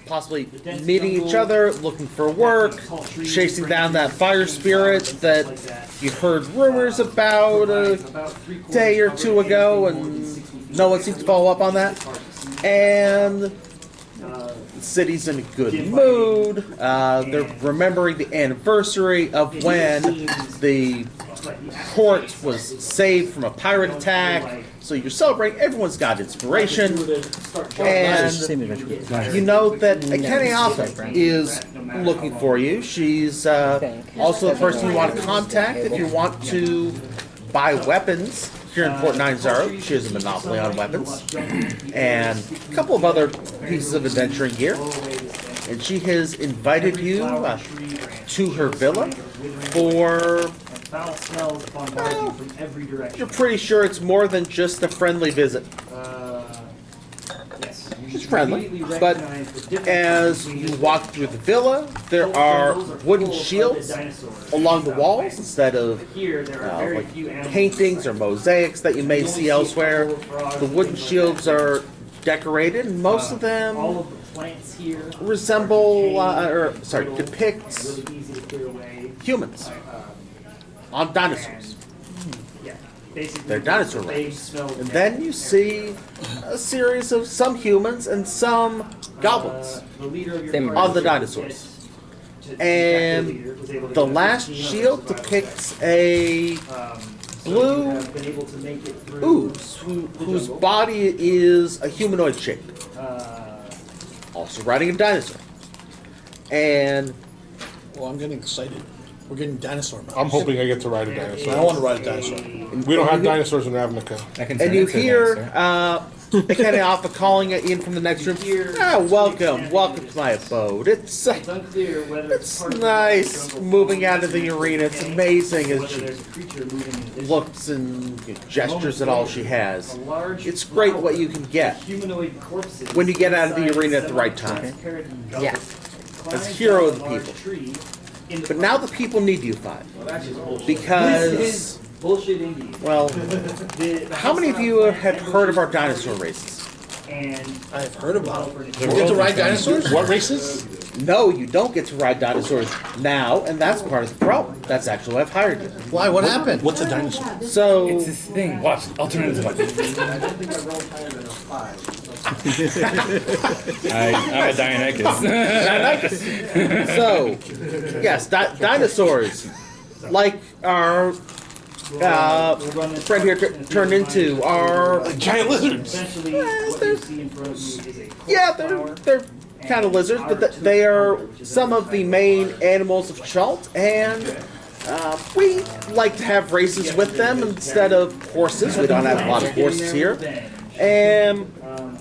possibly meeting each other, looking for work, chasing down that fire spirit that you heard rumors about a day or two ago, and no one seems to follow up on that. And the city's in a good mood. They're remembering the anniversary of when the port was saved from a pirate attack. So you're celebrating. Everyone's got inspiration, and you know that Kenny Alpha is looking for you. She's also the person you want to contact if you want to buy weapons here in Port 90. She has a monopoly on weapons, and a couple of other pieces of adventuring gear. And she has invited you to her villa for... Foul smells bombarding from every direction. You're pretty sure it's more than just a friendly visit. Yes. It's friendly, but as you walk through the villa, there are wooden shields along the walls instead of like paintings or mosaics that you may see elsewhere. The wooden shields are decorated, and most of them resemble, depicts humans on dinosaurs. They're dinosaur races. And then you see a series of some humans and some goblins on the dinosaurs. And the last shield depicts a blue ooze whose body is a humanoid shape, also riding a dinosaur. And well, I'm getting excited. We're getting dinosaur mounts. I'm hoping I get to ride a dinosaur. I want to ride a dinosaur. We don't have dinosaurs in Ravnica. And you hear Kenny Alpha calling it in from the next room. Welcome to my abode. It's nice moving out of the arena. It's amazing as she looks and gestures at all she has. It's great what you can get when you get out of the arena at the right time. Yeah. As hero of the people. But now the people need you, Five. Because, well, how many of you have heard of our dinosaur races? I've heard about them. You get to ride dinosaurs? What races? No, you don't get to ride dinosaurs now, and that's part of the problem. That's actually why I've hired you. Why? What happened? What's a dinosaur? So... It's this thing. Watch. I'll turn it into one. I'm a Dionychus. So, yes, dinosaurs, like our friend here turned into, are giant lizards. They're kind of lizards, but they are some of the main animals of Chult, and we like to have races with them instead of horses. We don't have a lot of horses here. And,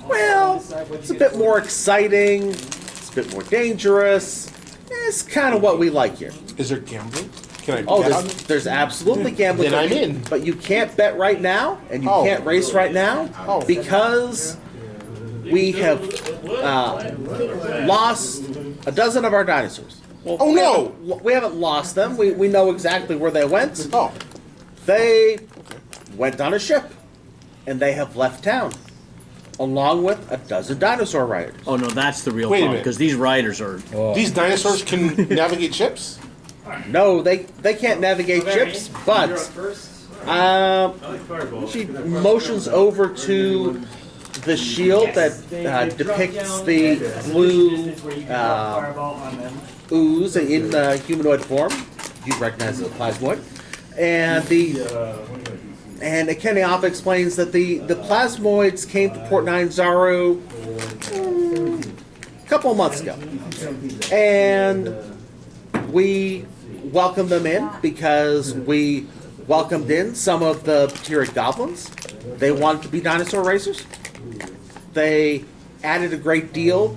well, it's a bit more exciting, it's a bit more dangerous. It's kind of what we like here. Is there gambling? Can I there's absolutely gambling. Then I'm in. But you can't bet right now, and you can't race right now, because we have lost a dozen of our dinosaurs. Well, oh no! We haven't lost them. We know exactly where they went. Oh. They went on a ship, and they have left town, along with a dozen dinosaur riders. Oh no, that's the real Wait a problem, minute. because these riders are... These dinosaurs can navigate ships? No, they can't navigate ships, but she motions over to the shield that depicts the blue ooze in humanoid form. You recognize it as a plasmoid. And Kenny Alpha explains that the plasmoids came to Port 90 a couple of months ago. And we welcomed them in because we welcomed in some of the Pteric goblins. They wanted to be dinosaur racers. They added a great deal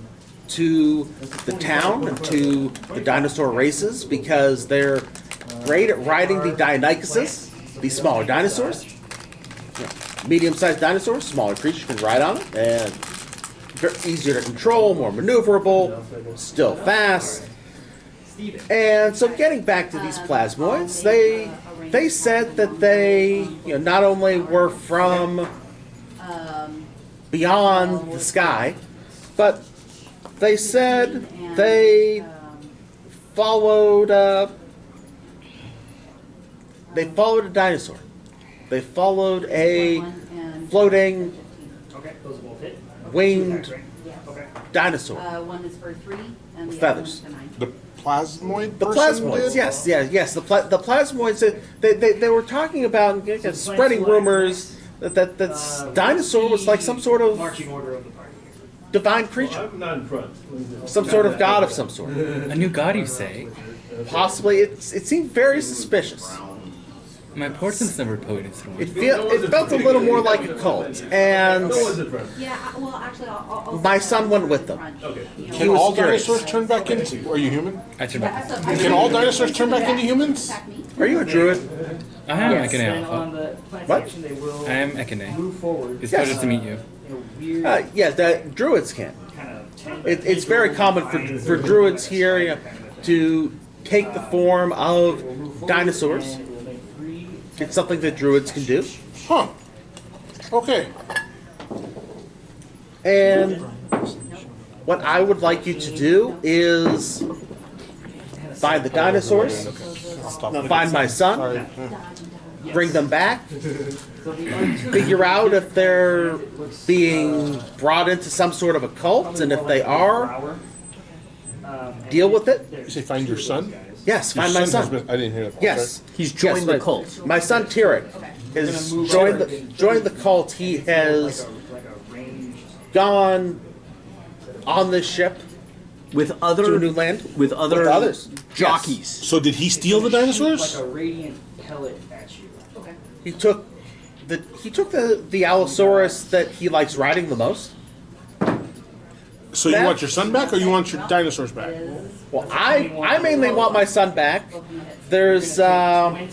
to the town and to the dinosaur races because they're great at riding the Dionychuses, these smaller dinosaurs. Medium-sized dinosaurs, smaller creatures can ride on them, and they're easier to control, more maneuverable, still fast. And so getting back to these plasmoids, they said that they not only were from beyond the sky, but They said they followed a dinosaur. They followed a floating Okay, those will both hit. winged Okay. dinosaur. One is for 3, and the Feathers. other one's for 9. The plasmoid. The person plasmoids, did? yes. The plasmoids. They were talking about spreading rumors that dinosaur was like some sort of Marching order of the party. divine creature, I'm not in front. some sort of god of some sort. A new god, you say? Possibly, it seemed very suspicious. My portents never pointed to It one. felt a little more like a cult, and No one's in front. Yeah, well, actually, I'll my son went with them. Okay. Can was all curious. dinosaurs turn back into? Are you human? I turn back. Can all dinosaurs turn back into humans? Attack me. Are you a druid? I am Yes. Ekane Then on Alpha. the planned What? action, they will I am Ekane. move forward It's Yes. pleasure to meet you. in a weird Yeah, the druids can. kind of It's very common for druids here to take the form of dinosaurs. It's something that druids can do. Huh. Okay. And what I would like you to do is find the dinosaurs, find my son, Sorry. bring them back, figure out if they're being brought into some sort of a cult, and if they are, deal with it. You say find your son? Yes, Your find my has son. been- I didn't hear that. Yes. He's joined Yes, the my- cult. My son Tyrek has joined the cult. He has gone on this ship With to a other new land with other with others. jockeys. So did he steal the dinosaurs? Like a radiant pellet at you. Okay. He took the Allosaurus that he likes riding the most. So you That- want your son back, or you want your dinosaurs back? Well, I mainly want my son back. There's 20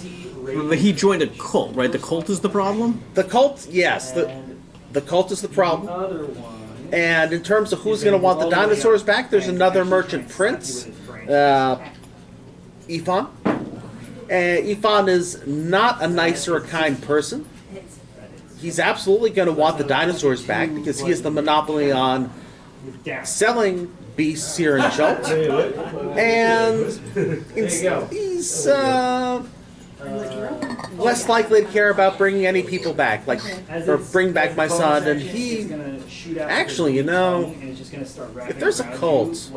But he joined a cult, right? The cult is the problem. the cult. Yes, the cult is the problem. other one. And in terms of who's going to want the dinosaurs back, there's another merchant prince, Ifan. And Ifan is not a nice or a kind person. He's absolutely going to want the dinosaurs back because he has the monopoly on selling beasts here in Schultz. And he's less likely to care about bringing any people back, like, or bring back my son. And he, actually, you know, if there's a cult,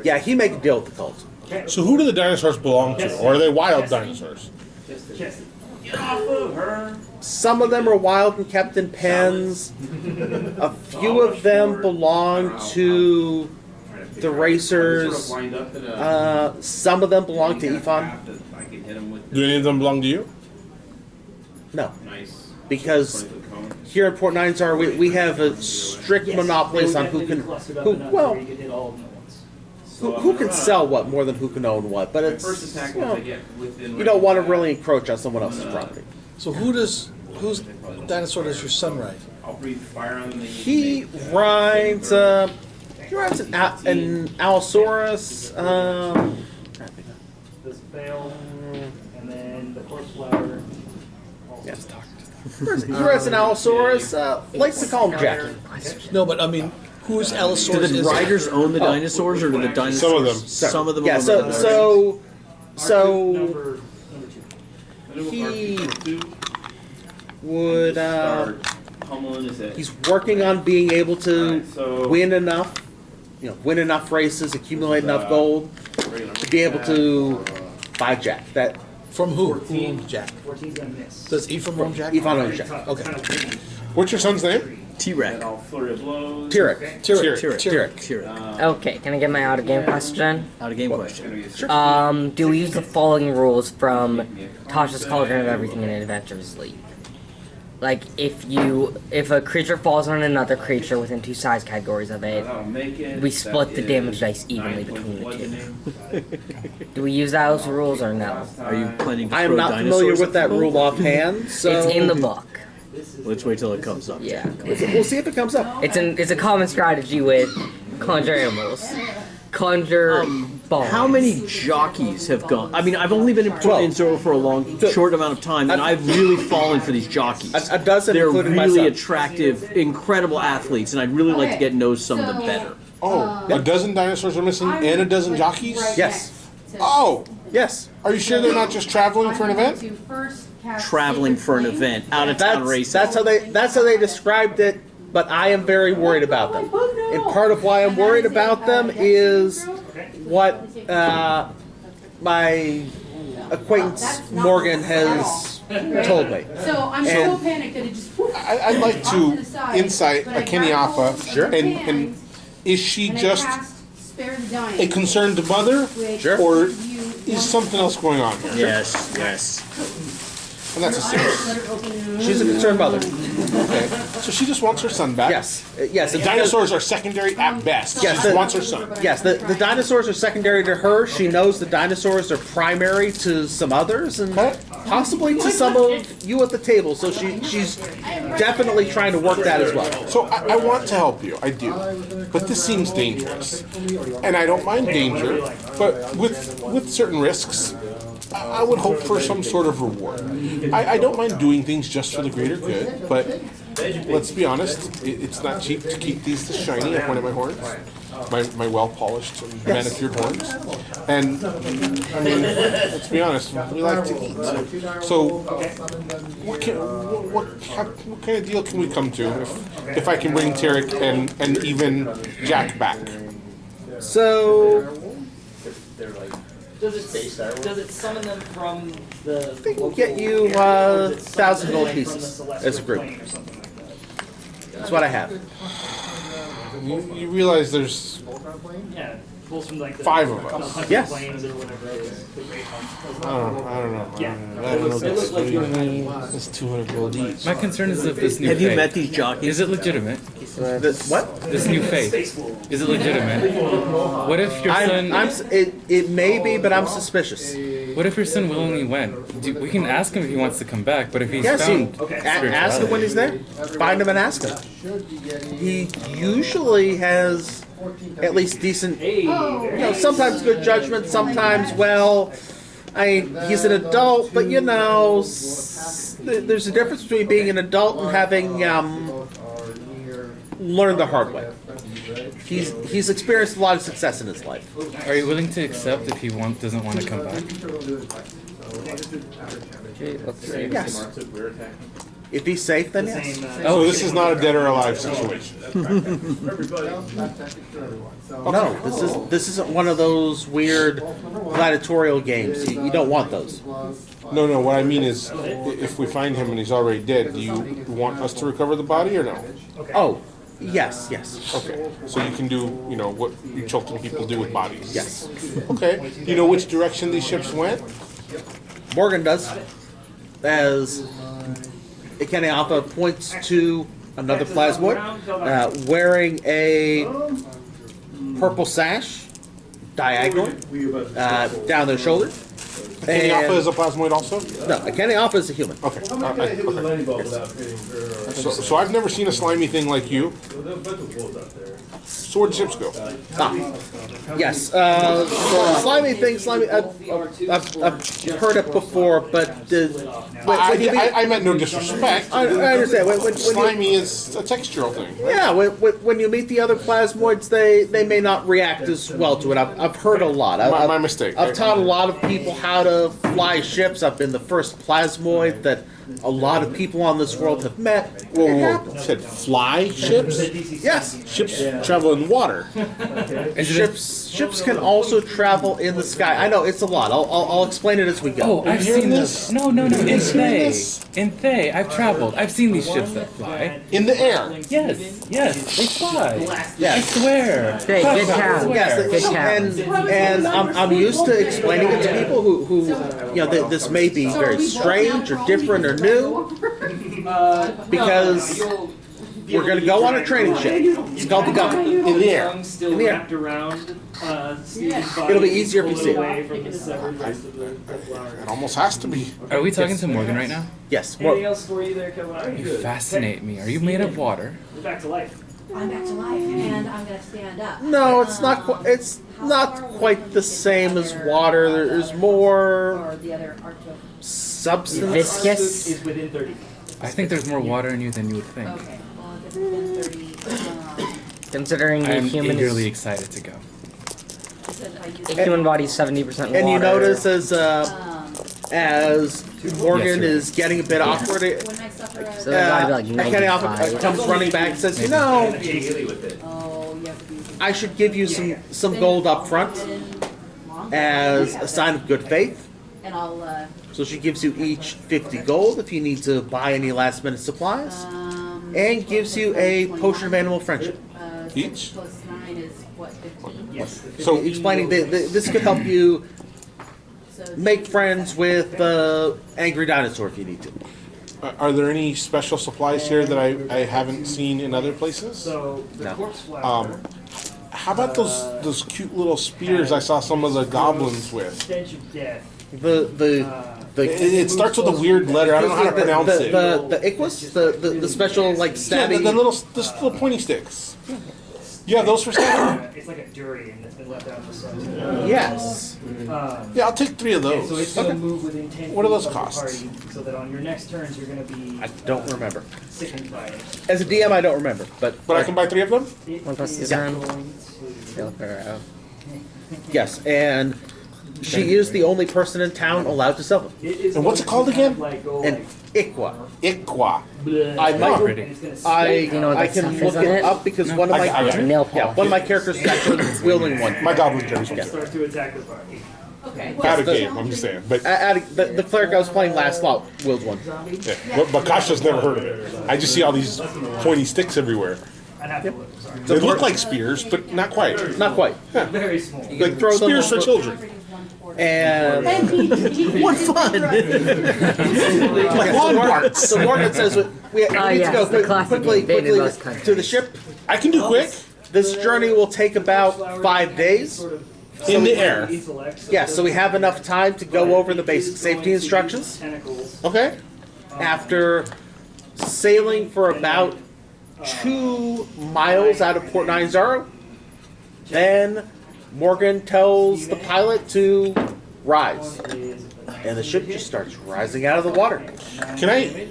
yeah, he make a deal with the cult. So who do the dinosaurs belong to, or are they wild dinosaurs? Get off of her. Some of them are wild and kept in pens. A few of them belong to the racers. Some of them belong to Ifan. Do any of them belong to you? No, because here in Port Ninesar we have a strict monopolies on who can, who can sell what more than who can own what. But it's, you know, you don't want to really encroach on someone else's property. So whose dinosaur does your son ride? He rides an Allosaurus. This fail, and then the corpse flower. Yeah. He rides an Allosaurus. Likes to call him Jack. No, but I mean, whose Allosaurus Do the is riders own the dinosaurs, or do the dinosaurs? Some of them. Some of them. Yeah. own the dinosaurs? So Number 2. he would. He's working on being able to win enough, win enough races, accumulate enough gold to be able to buy Jack. That from who? Who owns Jack? 14's gonna miss. Does Ephraim own Jack? Ifan owns Jack. Okay. What's your son's name? T-Rex. Tyrek. Tyrek. Okay, can I get my out of game question? Out of game question. Do we use the following rules from Tasha's Cauldron of Everything in Adventures League? Like, if a creature falls on another creature within 2 size categories of it, we split the damage dice evenly between the 2. Do we use those rules or no? Are you planning to I am throw not familiar dinosaurs with at the that boat? rule offhand, so It's in the book. Let's wait till it comes up. Yeah. we'll see if it comes up. It's a common strategy with conjure animals. Conjure bombs. How many jockeys have gone? I mean, I've only been in 12. Zero for a short amount of time, and I've really fallen for these jockeys. A dozen, They're including really myself. attractive, incredible athletes, and I'd really like to get to know some of them better. Oh, a dozen dinosaurs are missing and a dozen jockeys? Yes. Oh, Yes. are you sure they're not just traveling for an event? Traveling for an event, out of town racing. That's how they described it, but I am very worried about them. And part of why I'm worried about them is what my acquaintance Morgan has told me. So I'm so panicked that it just. I'd like to insight a Kenny Alpha. Sure. And is she just Spare the dying, a concerned mother? Sure. Or is something else going on here? Yes, yes. And that's a serious. She's a concerned mother. Okay. So she just wants her son back? Yes. Yes. The dinosaurs are secondary at best. Yes, She just wants her son. Yes, the dinosaurs are secondary to her. She knows the dinosaurs are primary to some others and Okay. possibly to some of you at the table. So she's definitely trying to work that as well. So I want to help you, I do, but this seems dangerous, and I don't mind danger, but with certain risks, I would hope for some sort of reward. I don't mind doing things just for the greater good, but let's be honest, it's not cheap to keep these this shiny. I pointed my horns, my well-polished and manicured horns, and I mean, let's be honest, we like to eat. So, what kind of deal can we come to if I can bring Tarek and even Jack back? So Does it summon them from the? they can get you 1,000 gold pieces as a group. That's what I have. You realize there's Yeah, pulls from like the 5 of us. hunting Yes. planes or whatever. The great hunt. I don't know. Yeah. I don't know. That's 200 gold each. My concern is of this new Have you faith. met these jockeys? Is it legitimate? What? This new faith. Is it legitimate? What if your son? It may be, but I'm suspicious. What if your son willingly went? We can ask him if he wants to come back, but if he's Yes, found ask him when he's there. Find him and ask him. He usually has at least decent, sometimes good judgment, sometimes, he's an adult, but there's a difference between being an adult and having learned the hard way. He's experienced a lot of success in his life. Are you willing to accept if he doesn't want to come back? Yes. If he's safe, then yes. So this is not a dead or alive situation. No, this isn't one of those weird gladiatorial games. You don't want those. No, what I mean is, if we find him and he's already dead, do you want us to recover the body or no? Oh, yes. Okay, so you can do, what you Chilton people do with bodies. Yes. Okay, do you know which direction these ships went? Morgan does, as Ikene Alpha points to another plasmoid wearing a purple sash diagonally down their shoulder. Kenny Alpha is a plasmoid also? No, Ikene Alpha is a human. Okay. So I've never seen a slimy thing like you. So where'd ships go? Yes. The slimy thing, I've heard it before, but I meant no disrespect. I understand. When Slimy is a textural thing. yeah, when you meet the other plasmoids, they may not react as well to it. I've heard a lot. My mistake. I've taught a lot of people how to fly ships. I've been the first plasmoid that a lot of people on this world have met. Whoa, you said fly ships? Yes. Ships travel in water. Ships can also travel in the sky. I know it's a lot. I'll explain it as we go. Oh, I've hearing seen this? this. No. In Thay. this? In Thay, I've traveled. I've seen these ships that fly. In the air. Yes, they fly. I Yes. swear. Hey, good town. Yes, Good town. and I'm used to explaining it to people who this may be very strange or different or new, because we're going to go on a training ship. It's called the Gun. In the air. Still In the air. wrapped around Stephen's body. It'll be easier if you see it. Away from the severed rest of the flower. It almost has to be. Are we talking to Morgan right now? Yes. Anything else for you there, Kevin? You fascinate me. Are you made of water? We're back to life. I'm back to life, and I'm gonna stand up. No, it's not. It's not quite the same as water. There's more Or the other Arcto. substance. Viscous. Is within 30. I think there's more water in you than you would think. Okay, well, if it's within 30, Considering I the am human eagerly is, excited to go. then I use the human body's 70% water. And you notice as Morgan Yes, is getting a bit awkward, when I suffer a... So there's gotta be like Kenny 95. comes running back and says, "You know, Oh, you have to use I should give you some gold up front as a sign of good faith." And I'll, So she gives you each 50 gold if you need to buy any last minute supplies, and gives you a potion of animal friendship. Each? Plus 9 is what, 15? Yes. So explaining that this could help you So make friends with angry dinosaur if you need to. Are there any special supplies here that I haven't seen in other places? So the No. corpse flower. How about those cute little spears I saw some of the goblins with? Stench of death. It starts with a weird letter. I don't know how to pronounce it. The Iquus, the special like Yeah, stabby. the little pointy sticks. Yeah, those for stabbing. It's like a durian that's been left out for some. Yes. Yeah, I'll take 3 of So it's those. going to move within 10 What do feet those of the cost? party, so that on your next turns you're going to be I don't remember. sickened by it. As a DM, I don't remember, but I can buy 3 of them? It 1 plus is 2 turn. going to- Fail her out. yes, and she is the only person in town allowed to sell them. It is And what's it going called to again? like go An like Iqua. Iqua. bleh, I might- and it's gonna I stick You know what I that can stuff look is on it it? up because one of I my got it. Nail polish. yeah one of my characters is actually wielding one. My goblin carries one. start to attack the party. Okay. Out of game, I'm just saying. But The cleric I was playing last slot wields one. yeah, but Bakasha's never heard of it. I just see all these pointy sticks everywhere. I'd have to look, sorry. They look like spears, but not quite. Not quite. Very small. Like throw them spears for over- children. And What fun! Like lawn darts. so Morgan says we need yes, to go the classic quickly game in most countries. to the ship. I can do quick. This journey will take about 5 days. In the air. Yeah, so we have enough time to go over the basic safety instructions. Tentacles. Okay. After sailing for about 2 miles out of Port 90, then Morgan tells the pilot to rise. And the ship just starts rising out of the water. Can I?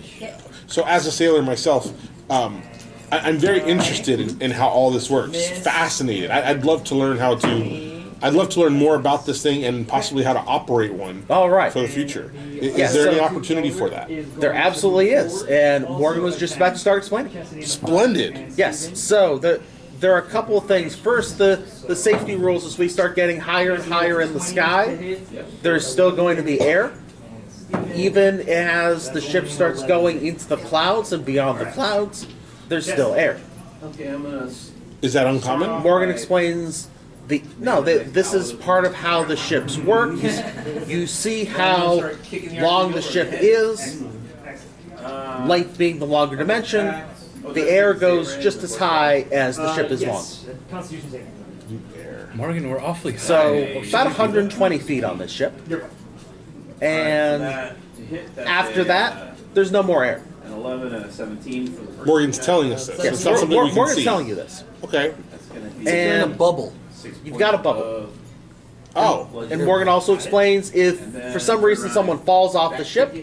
So as a sailor myself, I'm very interested in how all this works. Fascinated. I'd love to learn how to. I'd love to learn more about this thing and possibly how to operate one All right. for the future. Is Yeah, there any so- opportunity for that? There absolutely is. And Morgan was just about to start explaining. Splendid. Yes, so there are a couple of things. First, the safety rules as we start getting higher and higher in the sky, there's still going to be air. Even as the ship starts going into the clouds and beyond the clouds, there's still air. Is that uncommon? Morgan explains this is part of how the ships work. You see how long the ship is, length being the longer dimension. The air goes just as high as the ship is long. Yes. Constitution saving. Morgan, we're awfully high. So about 120 feet on this ship. And after that, there's no more air. An 11 and a 17 for the first. Morgan's telling us this. Yes, It's not something we can Morgan's see. telling you this. Okay. That's going to be You're in a And bubble. you've got a bubble. Oh. And Morgan also explains if for some reason someone falls off the ship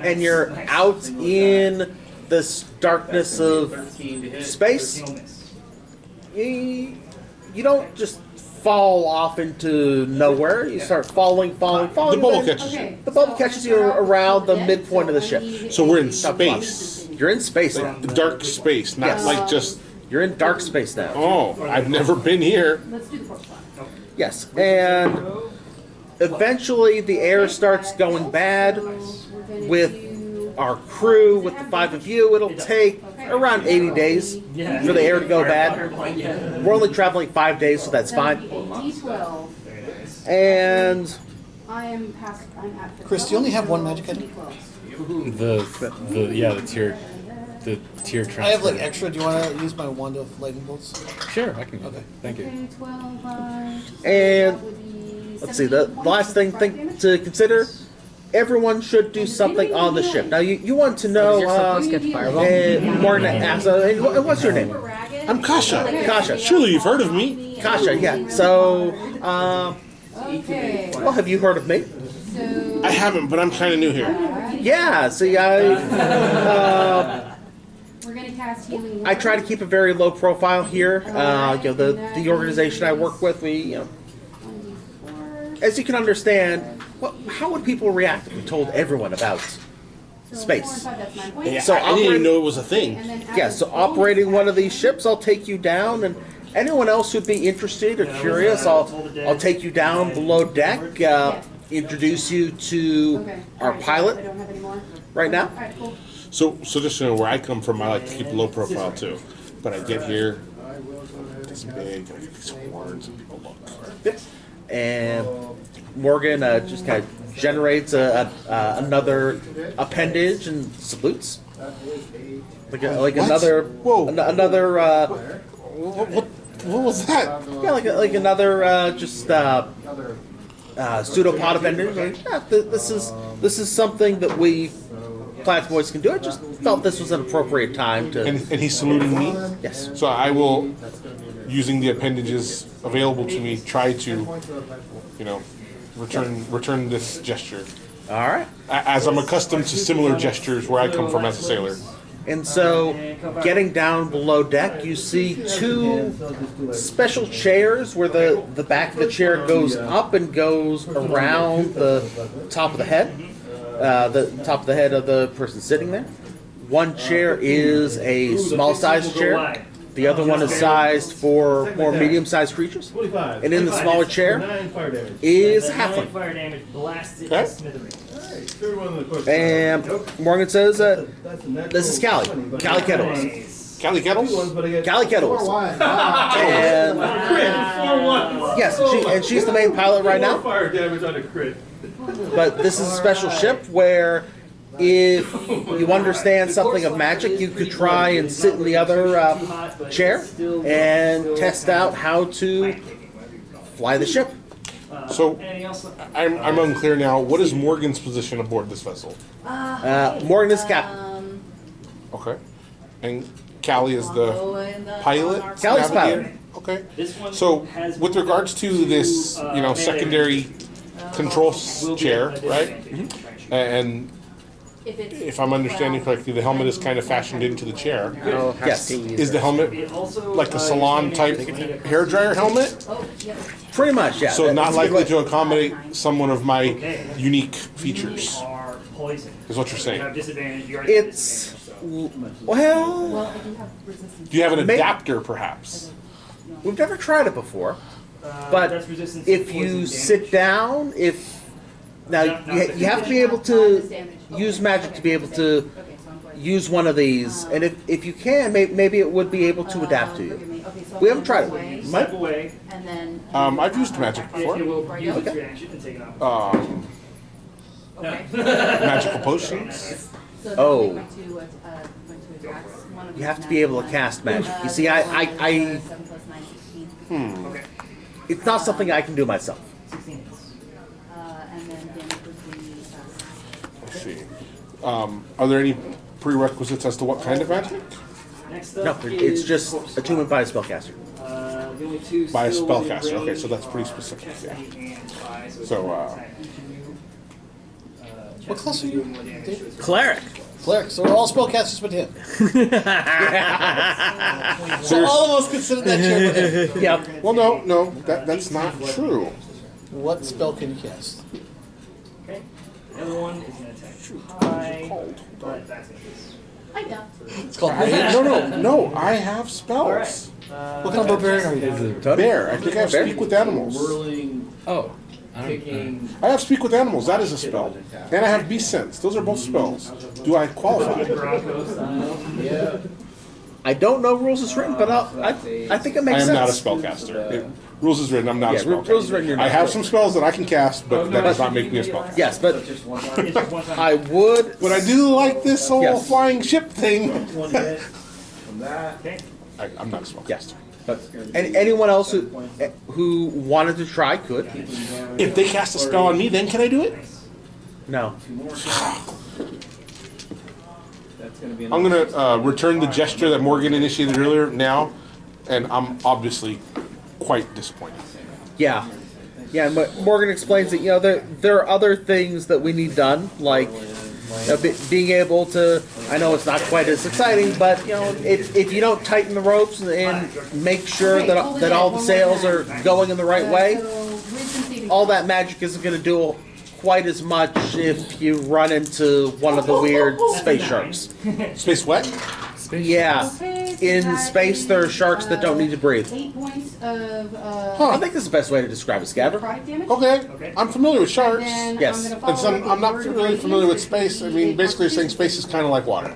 and you're out in this darkness of 13 to hit. space, you don't just fall off into nowhere. You start falling. The bubble then catches you. Okay. The bubble catches you around the midpoint of the ship. So we're in space. You're in space now. Dark space, not Yes. like just, You're in dark space now. oh, I've never been here. Let's do the corpse flower. Yes, and eventually the air starts going bad So we're gonna with do- our crew, with the 5 of you. It'll take around 80 days for the air to go bad. We're only traveling 5 days, so that's fine. D12. And I am past. I'm at. Chris, do you only have one magic item? the tier transfer. I have like extra. Do you want to use my wand of lightning bolts? Sure, I can. Okay. Thank you. Okay, 12. And that would be let's see, the 17 last thing to consider, everyone should do something on the ship. Now, you want to know, Does your surplus get fireball? Morgan asks, and what's your name? I'm Kasha. Kasha. Surely you've heard of me. Kasha, yeah. So, Okay. well, have you heard of me? So. I haven't, but I'm kind of new here. Yeah, see, We're gonna cast healing. I try to keep a very low profile here. The organization I work with, as you can understand, how would people react if we told everyone about space? Yeah, So I didn't even know it was a thing. Yeah, so operating one of these ships, I'll take you down, and anyone else who'd be interested or curious, I'll take you down below deck, introduce you to our pilot right now. So just so you know, where I come from, I like to keep a low profile too. But I get here, it's big, I get these horns, and people look. And Morgan just kind of generates another appendage and salutes. Like another. Whoa. Another. What was that? Yeah, like another pseudopod appendage. Like, this is something that we Platts boys can do. I just felt this was an appropriate time to. And he's saluting me? Yes. So I will, using the appendages available to me, try to, return this gesture. All right. As I'm accustomed to similar gestures where I come from as a sailor. And so, getting down below deck, you see two special chairs where the back of the chair goes up and goes around the top of the head. The top of the head of the person sitting there. One chair is a small-sized chair. The other one is sized for more medium-sized creatures. And in the smaller chair is a halfling. Fire damage blasted Okay. smithereens. And Morgan says, this is Callie. Callie Kettles. Callie Kettles? Callie Kettles. And yes, she's the main pilot right now. Fire damage on a crit. But this is a special ship where if you understand something of magic, you could try and sit in the other chair and test out how to fly the ship. So, I'm unclear now. What is Morgan's position aboard this vessel? Morgan is captain. Okay. And Callie is the pilot? Callie's navigator? pilot. Okay. So, with regards to this, secondary control chair, right? Mm-hmm. And if I'm understanding correctly, the helmet is kind of fashioned into the chair. Yes. Is the helmet like a salon type hair dryer helmet? Pretty much, yeah. So not likely to accommodate someone of my unique features, is what you're saying. It's, well, Do you have an adapter, perhaps? we've never tried it before. But if you sit down, you have to be able to use magic to be able to use one of these, and if you can, maybe it would be able to adapt to you. We haven't tried it. Step away. I've used magic before. Magical potions. Oh. You have to be able to cast magic. You see, it's not something I can do myself. Let's see. Are there any prerequisites as to what kind of magic? No, it's just attunement by a spellcaster. By a spellcaster. Okay, so that's pretty specific. Yeah. So, What class are you? Cleric. Cleric. So we're all spellcasters but him. So all of us could sit in that chair with him. Yep. well, no, that's not true. What spell can you cast? Okay. Everyone is going to attack too high. But that's it. I don't. It's called rage. No, I have spells. What kind of barbarian are you? Bear. I think I have speak with animals. Oh. I have speak with animals. That is a spell. And I have beast sense. Those are both spells. Do I qualify? I don't know rules is written, but I think it makes I am sense. not a spellcaster. Rules is written. I'm not a spellcaster. Rules is written. You're not. I have some spells that I can cast, but that does not make me a spellcaster. Yes, but I would. But I do like this whole flying ship thing. Okay. I'm not a spellcaster. Yes. But anyone else who wanted to try could. If they cast a spell on me, then can I do it? No. I'm going to return the gesture that Morgan initiated earlier now and I'm obviously quite disappointed. Yeah. Yeah, but Morgan explains that, you know, there are other things that we need done, like being able to, I know it's not quite as exciting, but, you know, if you don't tighten the ropes and make sure that all the sails are going in the right way, all that magic isn't going to do quite as much if you run into one of the weird space sharks. Space what? Yeah. In space, there are sharks that don't need to breathe. 8 points of I think that's the best way to describe it, Scabber. product damage. Okay, I'm familiar with sharks. And then Yes. I'm gonna follow And up I'm not with really familiar with space. I mean, basically, you're saying space is kind of like water.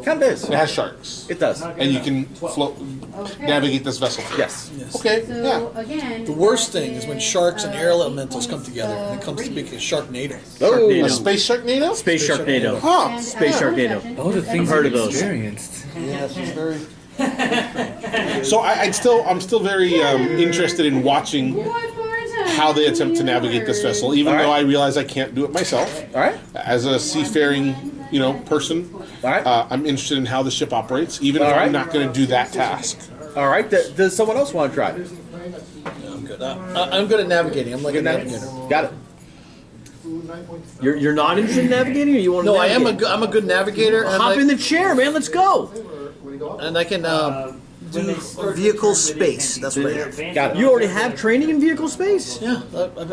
Kind of is. It has sharks, It does. and you can float, Okay. navigate this vessel. Yes. Okay. So Yeah. again, The worst thing is when sharks and air uh, elementals come together and it comes to make a Sharknado. Oh, A space sharknado? Space Sharknado. Huh. Space Sharknado. Oh, the things Heard I've of those. experienced. Yes, it's very. So I'm still very interested in watching one more time. how they attempt to navigate this vessel, even though I realize I can't do it myself. all right. As a seafaring, person, All right. I'm interested in how the ship operates, even if All right. I'm not going to do that task. All right. Does someone else want to try? I'm good. I'm good at navigating. I'm like a navigator. Got it. You're not interested in navigating, or you want to? No, I'm a good navigator. And Hop in the chair, man. Let's go. and I can do vehicle space. That's what I have. Got it. You already have training in vehicle space. Yeah,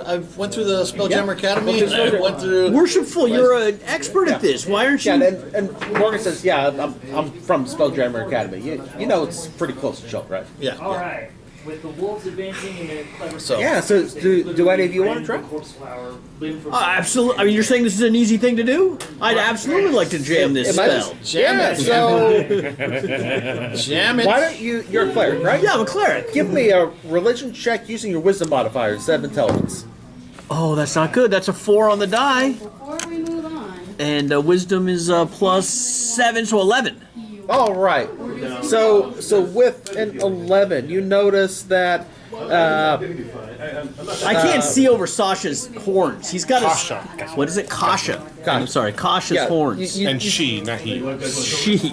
I've went through the Spelljammer Academy. And I went through. Worshipful, you're an expert at this. Why aren't you? Yeah, and Morgan says, "Yeah, I'm from Spelljammer Academy. You know it's pretty close to Chult, right?" Yeah. All right. With the wolves advancing in their clever So- Yeah. So do any of you want to try? corpse flower, limb for Absolutely. I mean, you're saying this is an easy thing to do? I'd absolutely like to jam this It might- spell. Jam Yeah. it. So Jam it. why don't you're a cleric, right? Yeah, I'm a cleric. Give me a religion check using your wisdom modifier instead of intelligence. Oh, that's not good. That's a 4 on the die. Before we move on, And wisdom is +7, so 11. All right. So with an 11, you notice that I can't see over Sasha's horns. He's got Kasha. What is it? Kasha. I'm sorry, Kasha's yeah, horns. And she, not he. She.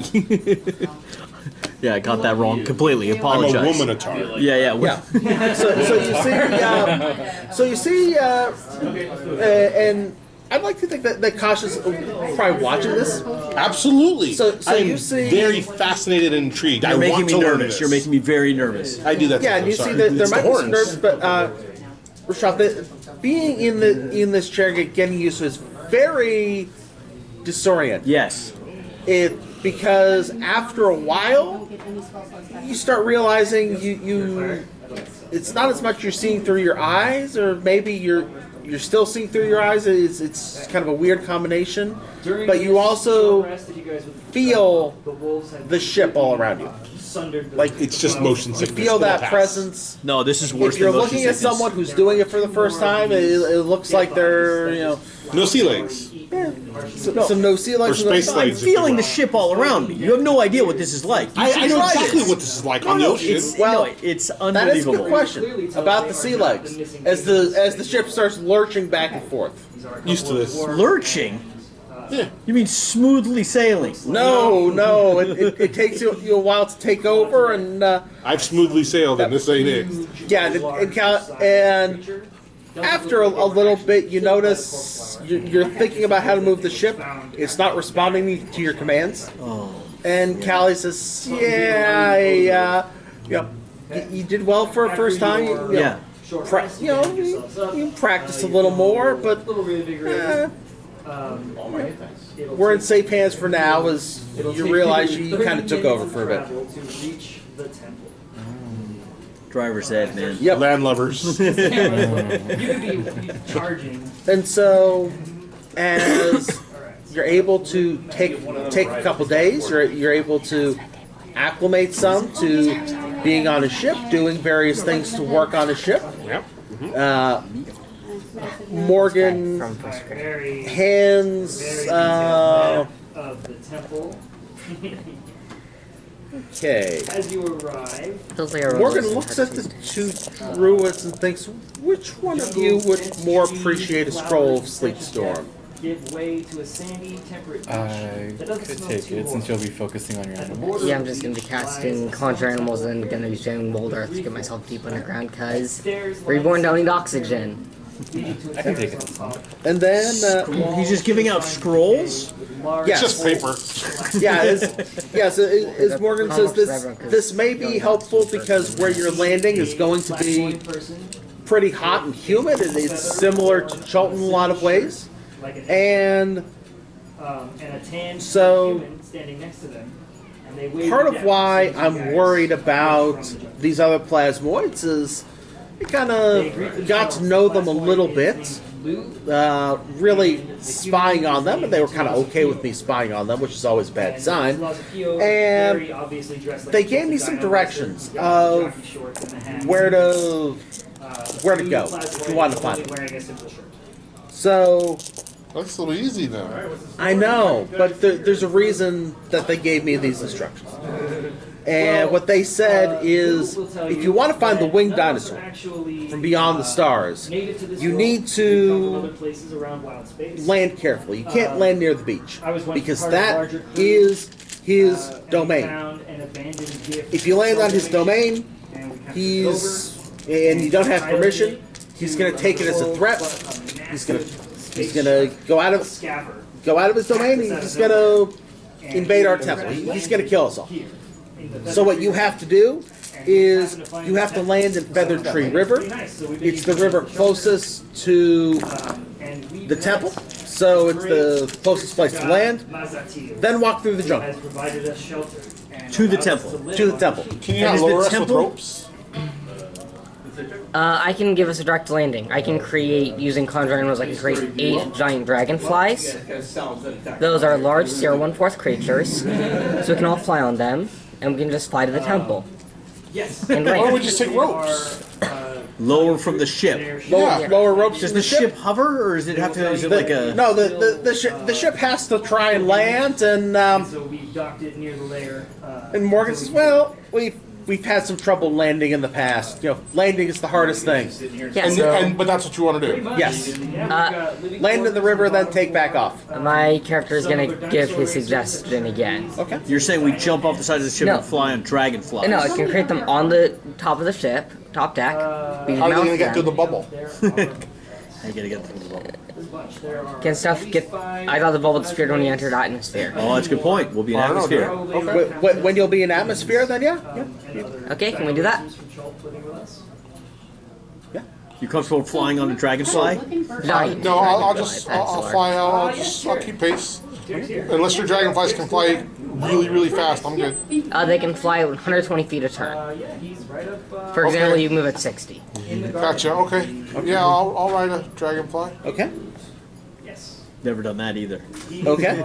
Yeah, I got that wrong completely. I'm a Apologize. womanatar. Yeah. yeah. So you see, and I'd like to think that Kasha's probably watching this. Absolutely. So I am you see- very fascinated and intrigued. I You're making want me to learn nervous. this. You're making me very nervous. I do that. Yeah, too, and you I'm see sorry. that there It's might the be some horns. nerves, but Rashad, being in this chair, getting used to it is very disorienting. Yes. Because after a while, get any spell slots back. you start realizing you it's not as much you're seeing through your eyes, or maybe you're still seeing through your eyes. It's kind of a weird combination, but you also feel the ship all around you. Like it's just motion You sickness. feel that Pass. presence. No, this is worse If you're than motion looking at sickness. someone who's doing it for the first time, it looks like they're No sea legs. some no sea legs. Or space I'm legs. feeling the ship all around me. You have no idea what this is like. You should I know try exactly this. what this is like on the ocean. It's, Well, it's That is a unbelievable. good question about the sea legs. As the ship starts lurching back and forth. Used to this. Lurching? Yeah. You mean smoothly sailing? No, it takes you a while to take over, and I've smoothly sailed, and this ain't it. yeah, and after a little bit, you notice you're thinking about how to move the ship. It's not responding to your commands. Oh. And Callie says, "Yeah, you did well for a first time. Yeah. You practice a little more, but we're in safe hands for now. As you realize you kind of took over for a bit." Driver's ed, man. Yep. Land lovers. You could be charging. And so, as you're able to take a couple days, you're able to acclimate some to being on a ship, doing various things to work on a ship. Yep. Morgan From first grade. Very, hands. very of the temple. Okay. As you arrive, Feels like a Morgan religion looks at the touches. two druids and thinks, which one of you would more appreciate a scroll of Sleep Storm? give way to a sandy, temperate beach. I that doesn't could smell take too it since horrible. you'll be focusing on your At the animals. border Yeah, I'm just gonna be casting Conjure Animals and gonna be showing Mold Earth to get myself deep underground, cause Reborn don't need oxygen. I can take it. And then, He's just giving out scrolls? yes. It's just paper. Yeah, as Morgan says, this may be helpful because where you're landing is going to be pretty hot and humid, and it's similar to Chulton in a lot of ways. And a tan so human standing next to them. And they wave part you of down. why So I'm you guys worried fly about from each other. these other plasmoids is I kind of got to know them a little bit, really spying on them, and they were kind of okay with me spying on them, which is always a bad sign. And they gave me some directions of where to go if you want to find them. So That's a little easy then. I know, but there's a reason that they gave me these instructions. And what they said is, if you want to find the winged dinosaur from beyond the stars, you need to land carefully. You can't land near the beach, because that is his domain. If you land on his domain, and you don't have permission, he's going to take it as a threat. He's going to go out of his domain, and he's just going to invade our temple. He's going to kill us all. So what you have to do is you have to land in Feather Tree River. It's the river closest to the temple, so it's the closest place to land. Then walk through the jungle. To the temple. To the temple. Can you not lower us with ropes? I can give us a direct landing. I can create, using Conjure Animals, I can create 8 giant dragonflies. Those are large 0.1/4 creatures, so we can all fly on them, and we can just fly to the temple. And Why don't we land. just take ropes? Lower from the ship. Lower ropes. Does from the ship hover, or is it have to? Is it like a? No, the ship has to try and land, and So we docked it near the layer. and Morgan says, "Well, we've had some trouble landing in the past. You know, landing is the hardest thing. Yeah, so But that's what you want to do. Yes, land in the river, then take back off. my character is going to give his suggestion again. Okay. You're saying we jump off the side of the ship No. and fly on dragonflies? No, I can create them on the top of the ship, top deck. We How are they mount going to get through the them. bubble? I gotta get through the bubble. Can stuff get? I thought the bubble disappeared when you entered atmosphere. Oh, that's a good point. We'll be in I don't know, atmosphere. When you'll be in atmosphere, then yeah. Okay, can we do that? You comfortable flying on a dragonfly? Giant. No, I'll Excellent. fly out. I'll keep pace. Unless your dragonflies can fly really, really fast, I'm good. They can fly 120 feet a turn. Yeah, he's right up. For example, Okay. you move at 60. Gotcha. Okay. Yeah, I'll ride a dragonfly. Okay. Yes. Never done that either. Okay.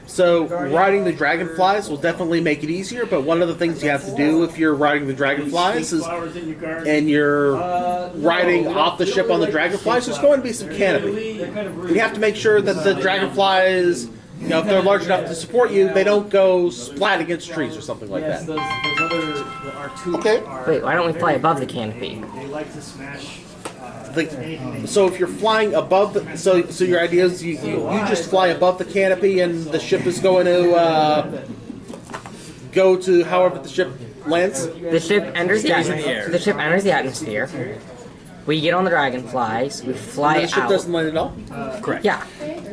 So riding the dragonflies will definitely make it easier, but one of the things you have to do if you're riding the dragonflies is, and you're riding off the ship on the dragonflies, there's going to be some canopy. You have to make sure that the dragonflies, you know, if they're large enough to support you, they don't go splat against trees or something like Yes, that. those other our tubes Okay. are. Wait, why don't we fly above the canopy? They like to smash. So if you're flying above the, so your idea is you just fly above the canopy and the ship is going to go to however the ship lands. The ship enters the Stays in the atmosphere. air. The ship enters the atmosphere. We get on the dragonflies. We And fly the ship out. doesn't land at all. Correct. Yeah,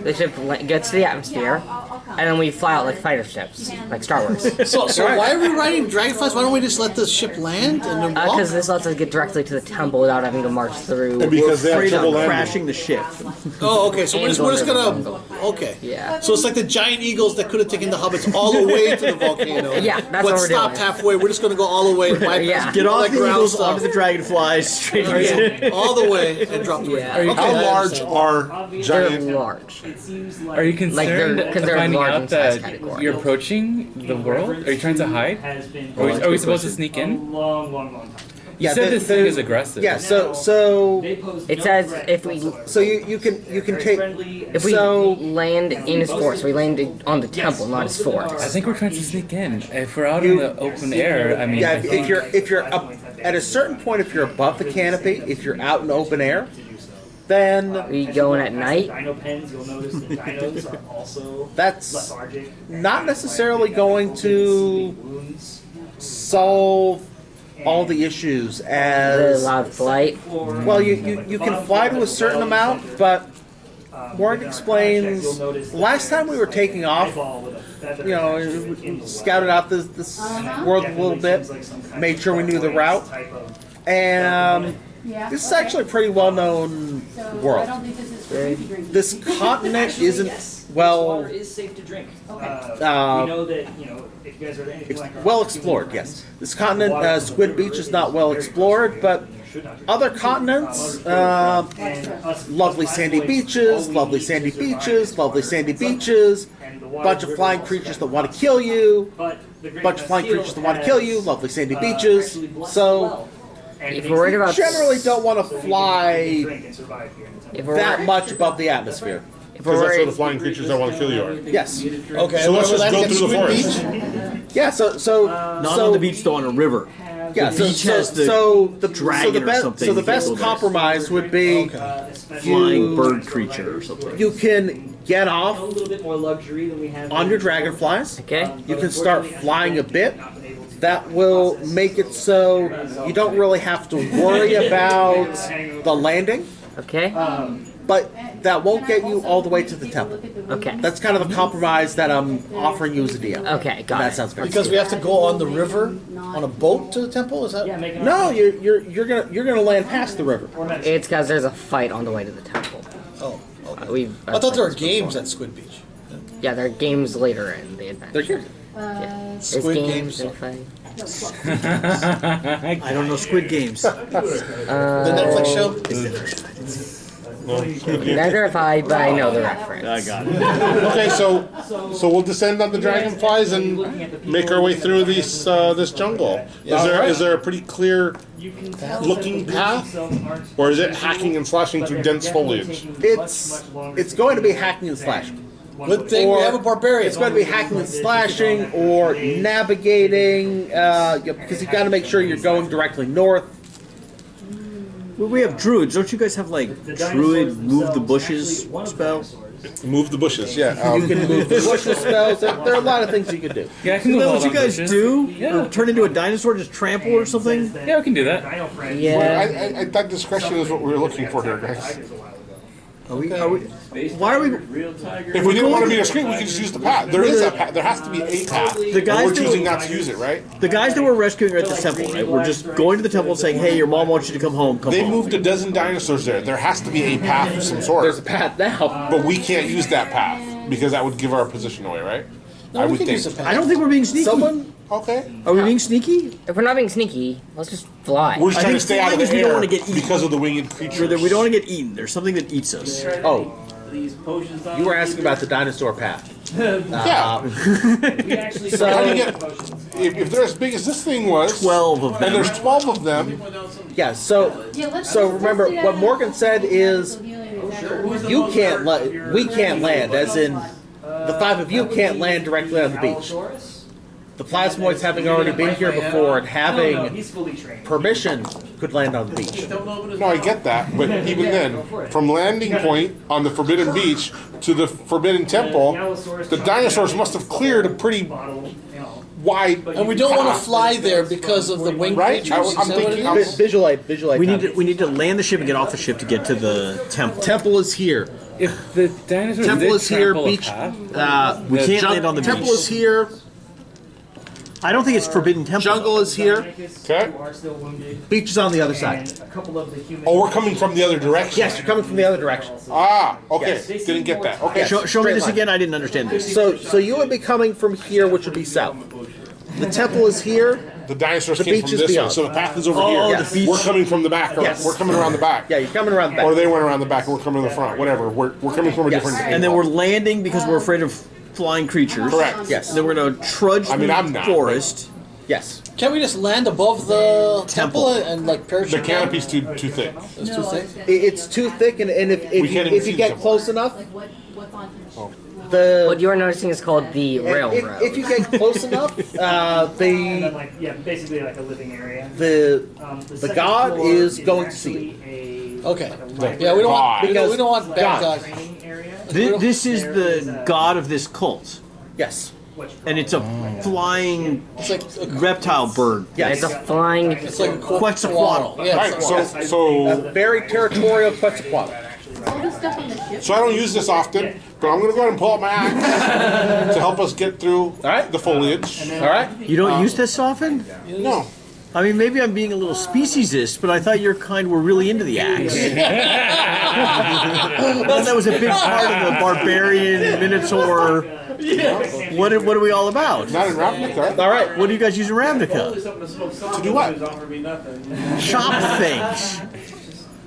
the ship gets to the atmosphere, and then we fly out like fighter ships, like Star Wars. So why are we riding dragonflies? Why don't we just let the ship land and then walk? Because this lets us get directly to the temple without having to march through. Because they have Afraid trouble of landing. crashing the ship. Oh, okay. So we're just And gonna. Okay. Yeah. So it's like the giant eagles that could have taken the hobbits all the way to the volcano. Yeah, that's but what we're stopped doing. halfway. We're just gonna go all the way and bypass Yeah. Get all off that the ground eagles stuff. onto the dragonflies straight into all the way and drop the Yeah. okay, How I large understand. are They're giant? large. Are you concerned they're- 'cause they're finding large in out size that category. you're approaching the world? Are you trying to hide? Are we supposed to sneak in? Long time. You said this thing is aggressive. Yeah. So It says if we you can take. if we So- land in his forest, we land on the temple, not his I forest. think we're trying to sneak in. If we're out in the open air, I mean, Yeah, I if think you're up at a certain point, if you're above the canopy, if you're out in open air, then We going at night? Dino pens, you'll notice the dinos are also that's lethargic. not necessarily going to Wounds. solve all the issues The as loud flight. well. You can fly to a certain amount, but Morgan explains last time we were taking off, you know, we scouted out this world a little bit, made sure we knew the route, and Yeah. this is actually a pretty well-known So I world. don't think this is for you to drink. This continent isn't well Water is safe to drink. Okay. We know that, you know, if you guys are anything like our well explored. Yes, this continent, Squid Beach, is not well explored, but other continents, lovely sandy beaches, lovely sandy beaches, lovely sandy beaches, bunch of flying creatures that want to kill you, bunch of flying creatures that want to kill you, lovely sandy beaches. So If we're worried about generally don't want to fly if we're that worried, much above the atmosphere. if we're Because that's where the worried, flying creatures that want to kill you are. Yes. Okay. So let's we're just go landing at through the Squid forest. Beach? Yeah. So Not so on the beach, though, on a river. yeah. The beach has the the dragon or best something. so the You can't best go there. compromise would be Flying bird creature or something. you can get a off little bit more luxury than we have on your dragonflies. okay? You can start flying a bit. That will make it so you don't really have to worry about the landing, Okay? but that won't get you all the way to the temple. Okay. That's kind of a compromise that I'm offering you as a DM. Okay, got That it. sounds fair. Because we have to go on the river on a boat to the temple. Is that? Yeah, make it No, you're gonna land past the river. It's because there's a fight on the way to the temple. Oh. Okay. We've, I thought there were games at Squid Beach. Yeah, there are games later in the adventure. They're here. There's Squid games Games. and fight. I don't know Squid Games. The Netflix show. Neither have I, but I know the reference. I got it. Okay, so we'll descend on the dragonflies and make our way through this jungle. Is there a pretty clear looking path, or is it hacking and slashing through dense foliage? It's going to be hacking and slashing. Good thing we Or have a barbarian. It's going to be hacking and slashing or navigating, because you've got to make sure you're going directly north. Well, we have druids. Don't you guys have like druid move the bushes spell? Move the bushes, yeah. You can move the bushes spells. There are a lot of things you can do. Yeah, I can Isn't move that all what you them guys bushes. do? Yeah. Or turn into a dinosaur, just trample or something? Yeah, we can do that. Yeah. I thought discretion is what we were looking for here, guys. Are we, why are we? If we didn't want to be discreet, we could just use the path. There is a path. There has to be a path. The guys And we're that choosing were- not to use it, right? The guys that we're rescuing are at the temple, right? We're just going to the temple and saying, "Hey, your mom wants you to come home. Come They home." moved a dozen dinosaurs there. There has to be a path of some sort. There's a path now. But we can't use that path because that would give our position away, right? I we would can think. use a path. I don't think we're being sneaky. Someone, Okay. Are we being sneaky? If we're not being sneaky, let's just fly. We're just I trying to think stay out of flying is the we don't air wanna get eaten. because of the winged Or creatures. that we don't want to get eaten. There's something that eats us. oh, These potions on you were asking about the dinosaur path. Yeah. We actually So- How do you get? If they're as big as this thing was, 12 of and them. there's 12 of them, Yeah, so remember what Morgan said is you can't we can't land, as in the five of you can't land directly on the beach. The plasmoids, having already been here before and having he's fully trained. permission, could land on the beach. no, I get that, but even then, from landing point on the Forbidden Beach to the Forbidden Temple, the dinosaurs must have cleared a pretty wide. And we don't want to path, fly there because of the winged Right? creatures. Is I'm that what it thinking- is? Visual aid. We need to land the ship and get off the ship to get to the temple. Temple is here. If the dinosaurs Temple did is here. trample a Beach. path, We can't land on the Temple beach. is here. I don't think it's forbidden temple. Jungle is here. Okay. You are still wounded. Beach is on the other side. And a couple of the human. Oh, we're coming from the other direction. Yes, you're coming from the other direction. Ah, okay. Yes. Didn't get that. Okay. Show me Straight this line. again. I didn't understand this. So you would be coming from here, which would be south. The temple is here. The dinosaurs The came beach from is this way, beyond. so the path is over Oh, here. the beach. We're coming from the back. Or Yes. We're coming around the back. Yeah, you're coming around the back. Or they went around the back and we're coming to the front. Whatever. We're coming from a Yes. different. And then we're landing because we're afraid of flying creatures. Correct. Yes. And then we're gonna trudge I mean, through I'm the not, forest. Yes. Can we just land above the temple and like parachute? The down? canopy's too thick. It's too thick. It's too thick, and if We can't even if you see get the temple. close enough, What's on the What you are noticing is called the railroad. if you get close enough, And then, the like, yeah, basically like a living area. the The the second god floor is going to see actually Okay. Yeah, we don't want Because we don't want bad God. guys. This is the god of this cult, Yes. and it's a flying It's like reptile bird. Yes. It's a flying. it's like a Quetzalcoatl. Yeah, Right. it's So Very territorial Quetzalcoatl. All the stuff on the ship. so I don't use this often, but I'm gonna go ahead and pull out my axe to help us get through right. the foliage. All right. You don't use this often? No. I mean, maybe I'm being a little speciesist, but I thought your kind were really into the axe. I thought that was a big part of the barbarian minotaur. What are we all about? Not in Ravnica. All right. What do you guys use in Ravnica? To do what? Chop things.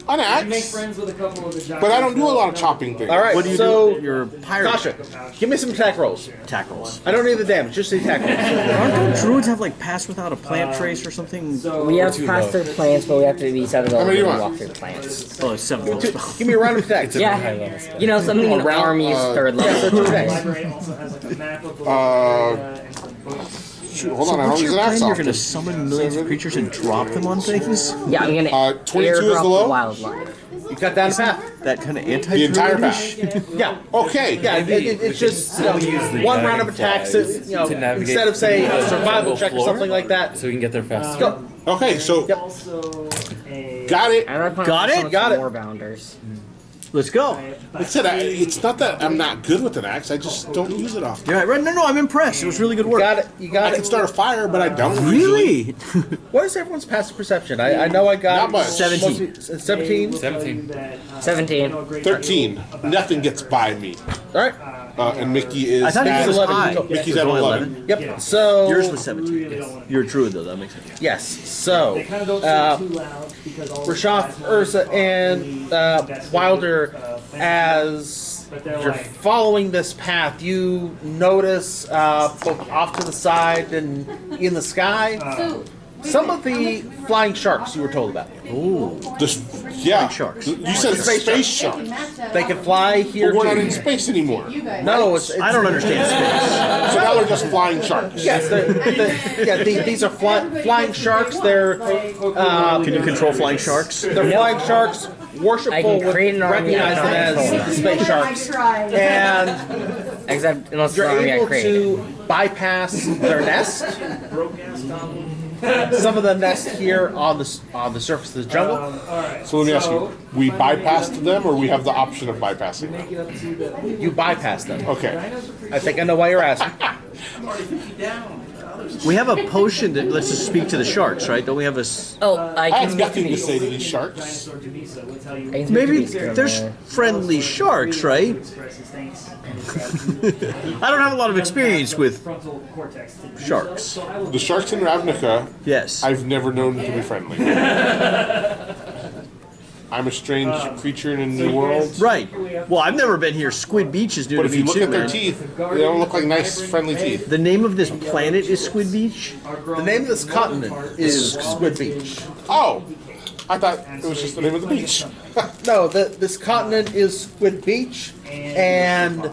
An axe. But I don't do a lot of chopping things. All right. What do you so, do? You're a pirate. Kasha, give me some attack rolls. Attack rolls. I don't need the damage, just the attack rolls. Don't druids have like pass without a plant trace or something? We have passed through plants, but we have to be 7 How many do you levels and want? walk through plants. Oh, it's 7 level spell. Give me a round of attack. Yeah, you know, something in round, army is 3rd level. Yeah, so 2 attacks. Library also has like a map of the and some books. Shoot, hold on, I don't What's use your an plan? axe You're often. going to summon millions of creatures and drop them on things? Yeah, I'm gonna 22 is the airdrop low? the wildlife. You cut down the path. That kind of anti The entire path. Yeah. Okay. Yeah, it's just one round of attacks. You know, to navigate instead of say a survival the check or floor. something like that. So we can get there faster. Go. Okay, so Also, a got it. And I plan Got on it? some Got it. more bounders. Let's go. Like I said, it's not that I'm not good with an axe. I just don't use it often. You're right. No, I'm impressed. It was really good work. Got it. You I got can it. start a fire, but I don't. usually. Really? What is everyone's passive perception? I know I got Not much. 17. 17. 17. 17. 13. Nothing gets by me. All right. And Mickey is I thought it was at, high. Mickey's It at was only 11. Yep. So Yours was 17. You're a druid, though. That makes sense. yes. So They kind of don't say too loud because all the Rashaf, guys Ursa, are and really Wilder, fancy as but they're you're like- following this path, you notice both off to the side and in the sky So, some of the flying sharks you were told about. Yeah. Sharks. You said space shark. They can fly here But we're not too. in space anymore. you guys. No, it's I don't understand space. So now they're just flying sharks. Yes, these are flying sharks. They're Can you control flying sharks? they're flying sharks. I Worshipful can would create an army recognize them and as control the space sharks, and Except unless you're the army I able created. to bypass their nest. Some of the nest here on the surface of the jungle. So let me ask you, we bypassed them or we have the option of bypassing them? You bypass them. Okay. I think I know why you're asking. We have a potion that lets us speak to the sharks, right? Don't we have a... Oh, I I can have speak nothing to beast. say to these sharks. I can speak Maybe to beast in there's there. friendly sharks, right? I don't have a lot of experience with sharks. The sharks in Ravnica, Yes. I've never known to be friendly. I'm a strange creature in a new world. Right. Well, I've never been here. Squid Beach is new But to if me you look too, at their man. teeth, they don't look like nice, friendly teeth. The name of this planet is Squid Beach? The name of this continent is Squid Beach. Oh, I thought it was just the name of the beach. No, this continent is Squid Beach, and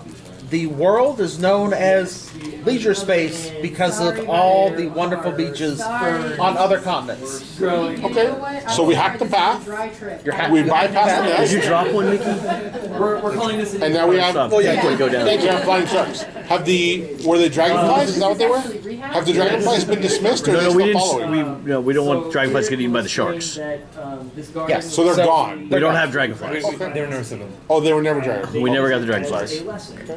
the world is known as leisure space because of all the wonderful beaches on other continents. Okay, so we hacked the path, we bypassed the Did nest, you drop one, Mickey? We're calling this and now we have. Oh, yeah, go down. Thank you, flying sharks. Were they dragonflies? Is that what they were? Have the dragonflies been dismissed, or are No, they we still didn't. following? We don't want dragonflies to get eaten by the sharks. Yes. So they're gone. We don't have dragonflies. They were never civil. Oh, they were never dragonflies. We never got the dragonflies.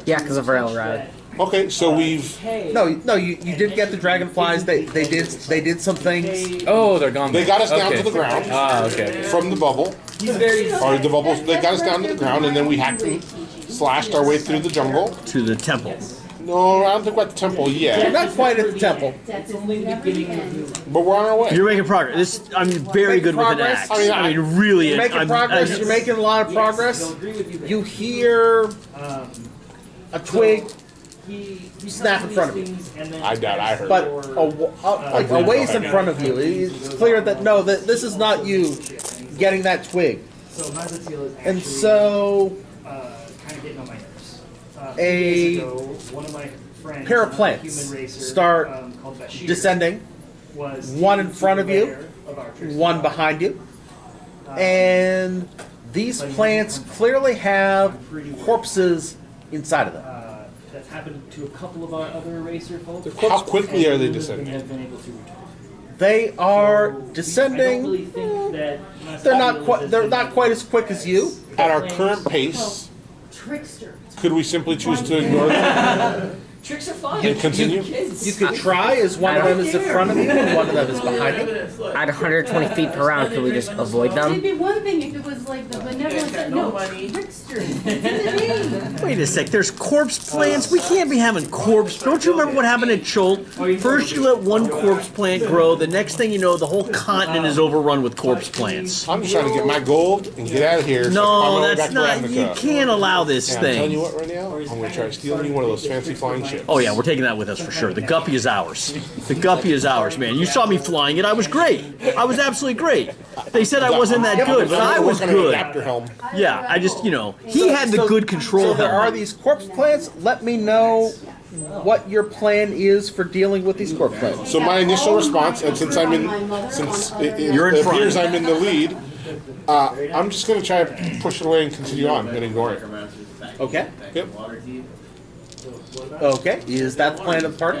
Yeah, because of railroad. Okay, so we've. No, you did get the dragonflies. They did some things. Oh, they're gone. They got us down Okay. to the ground Ah, okay. from the bubble, or the bubbles. They got us down to the ground, and then we hacked and slashed our way through the jungle. To the temple. No, I don't think we're at the temple We're yet, not quite at the temple. but we're on our way. You're making progress. I'm very Making good with an progress? axe. I mean, really. You're making progress. You're making a lot of progress. You hear a twig snap in front of you, I doubt I heard. but a ways in front of you. It's clear that no, that this is not you getting that twig. And so kind of getting on my nerves. a One of my friends, pair of plants start descending, one in front of you, one behind you, and these plants clearly have corpses inside of them. That's happened to a couple of our other eraser folks. How quickly are they Have descending? been able to return. They are I don't descending. really think that They're not quite as quick as you. At our current pace, Trickster. could we simply choose to ignore them Tricks are fun. and continue? You could try as one of them is in front of you and one of them is behind you. At 120 feet per round, could we just avoid It'd them? be one thing if it was like the benevolent that no, Trickster. It's in the name. Wait a sec, there's corpse plants? We can't be having corpse. Don't you remember what happened at Cholt? First you let one corpse plant grow, the next thing you know, the whole continent is overrun with corpse plants. I'm just trying to get my gold and get out of here. No, that's not, you can't allow this And I'm telling you thing. what right now, I'm going to try stealing you one of those fancy flying ships. Oh yeah, we're taking that with us for sure. The guppy is ours. The guppy is ours, man. You saw me flying it, I was great. I was absolutely great. They said I wasn't that good, but I was good. Yeah, I just, you know, he had the good control So there are helmet. these corpse plants. Let me know what your plan is for dealing with these corpse plants. So my initial response, and since You're in it front. appears I'm in the lead, I'm just going to try to push it away and continue on and ignore it. Okay. Yep. Okay. Is that the plan of the party?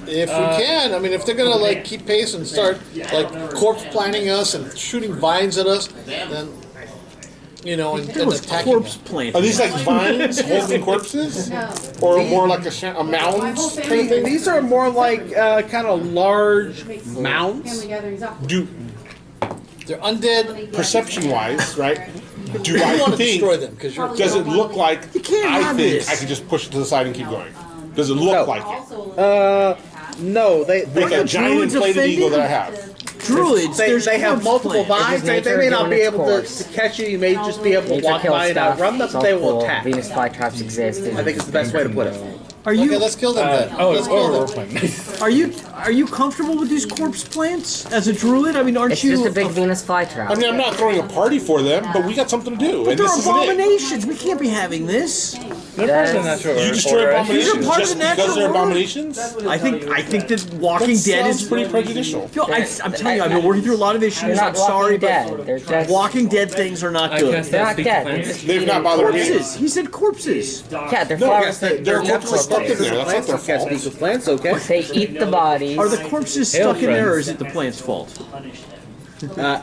If we can, I mean, if they're gonna like keep pace and start like corpse planting us and shooting vines at us, then you know, and There was attacking. corpse planting. Are these like vines holding corpses? Or more like a mound kind of thing? These are more like kind of large mounds. Family gatherings up. Do, They're undead. perception-wise, right? Do You I want to think, destroy them because you're. does it look like can't I have think this. I can just push it to the side and keep going? Does it look No. like it? No, they With a giant druids inflated offended? eagle that I have. Druids, there's they have corpse multiple plants. vines. They may not be able to catch you. You may just be able to Nature walk kills by and stuff. outrun them, It's but all they will cool. attack. Venus flytraps exist. I think it's the best way to put it. Are Okay, you let's kill them then. Let's kill them. are you comfortable with these corpse plants as a druid? I mean, aren't It's you? just a big Venus flytrap. I mean, I'm not throwing a party for them, but we got something to do, But and they're this isn't it. abominations. We can't be having this. They're part of the natural You destroy order. abominations These are part of just the natural because they're order. abominations? I think that Walking That Dead sounds is pretty prejudicial. Yo, I'm telling you, I've been working through a lot of They're issues. not I'm sorry, Walking Dead. but They're just Walking Dead things are not I good. guess They're that's not big dead. They're plants. just They've eating not bothered me. Corpses. He said corpses. Yeah, they're No, flowers. they're corpses stuck in there. That's not their Can't fault. speak with plants, okay? They eat the bodies. Are the corpses Hail, stuck in there, or friends. is it the plant's fault? Uh,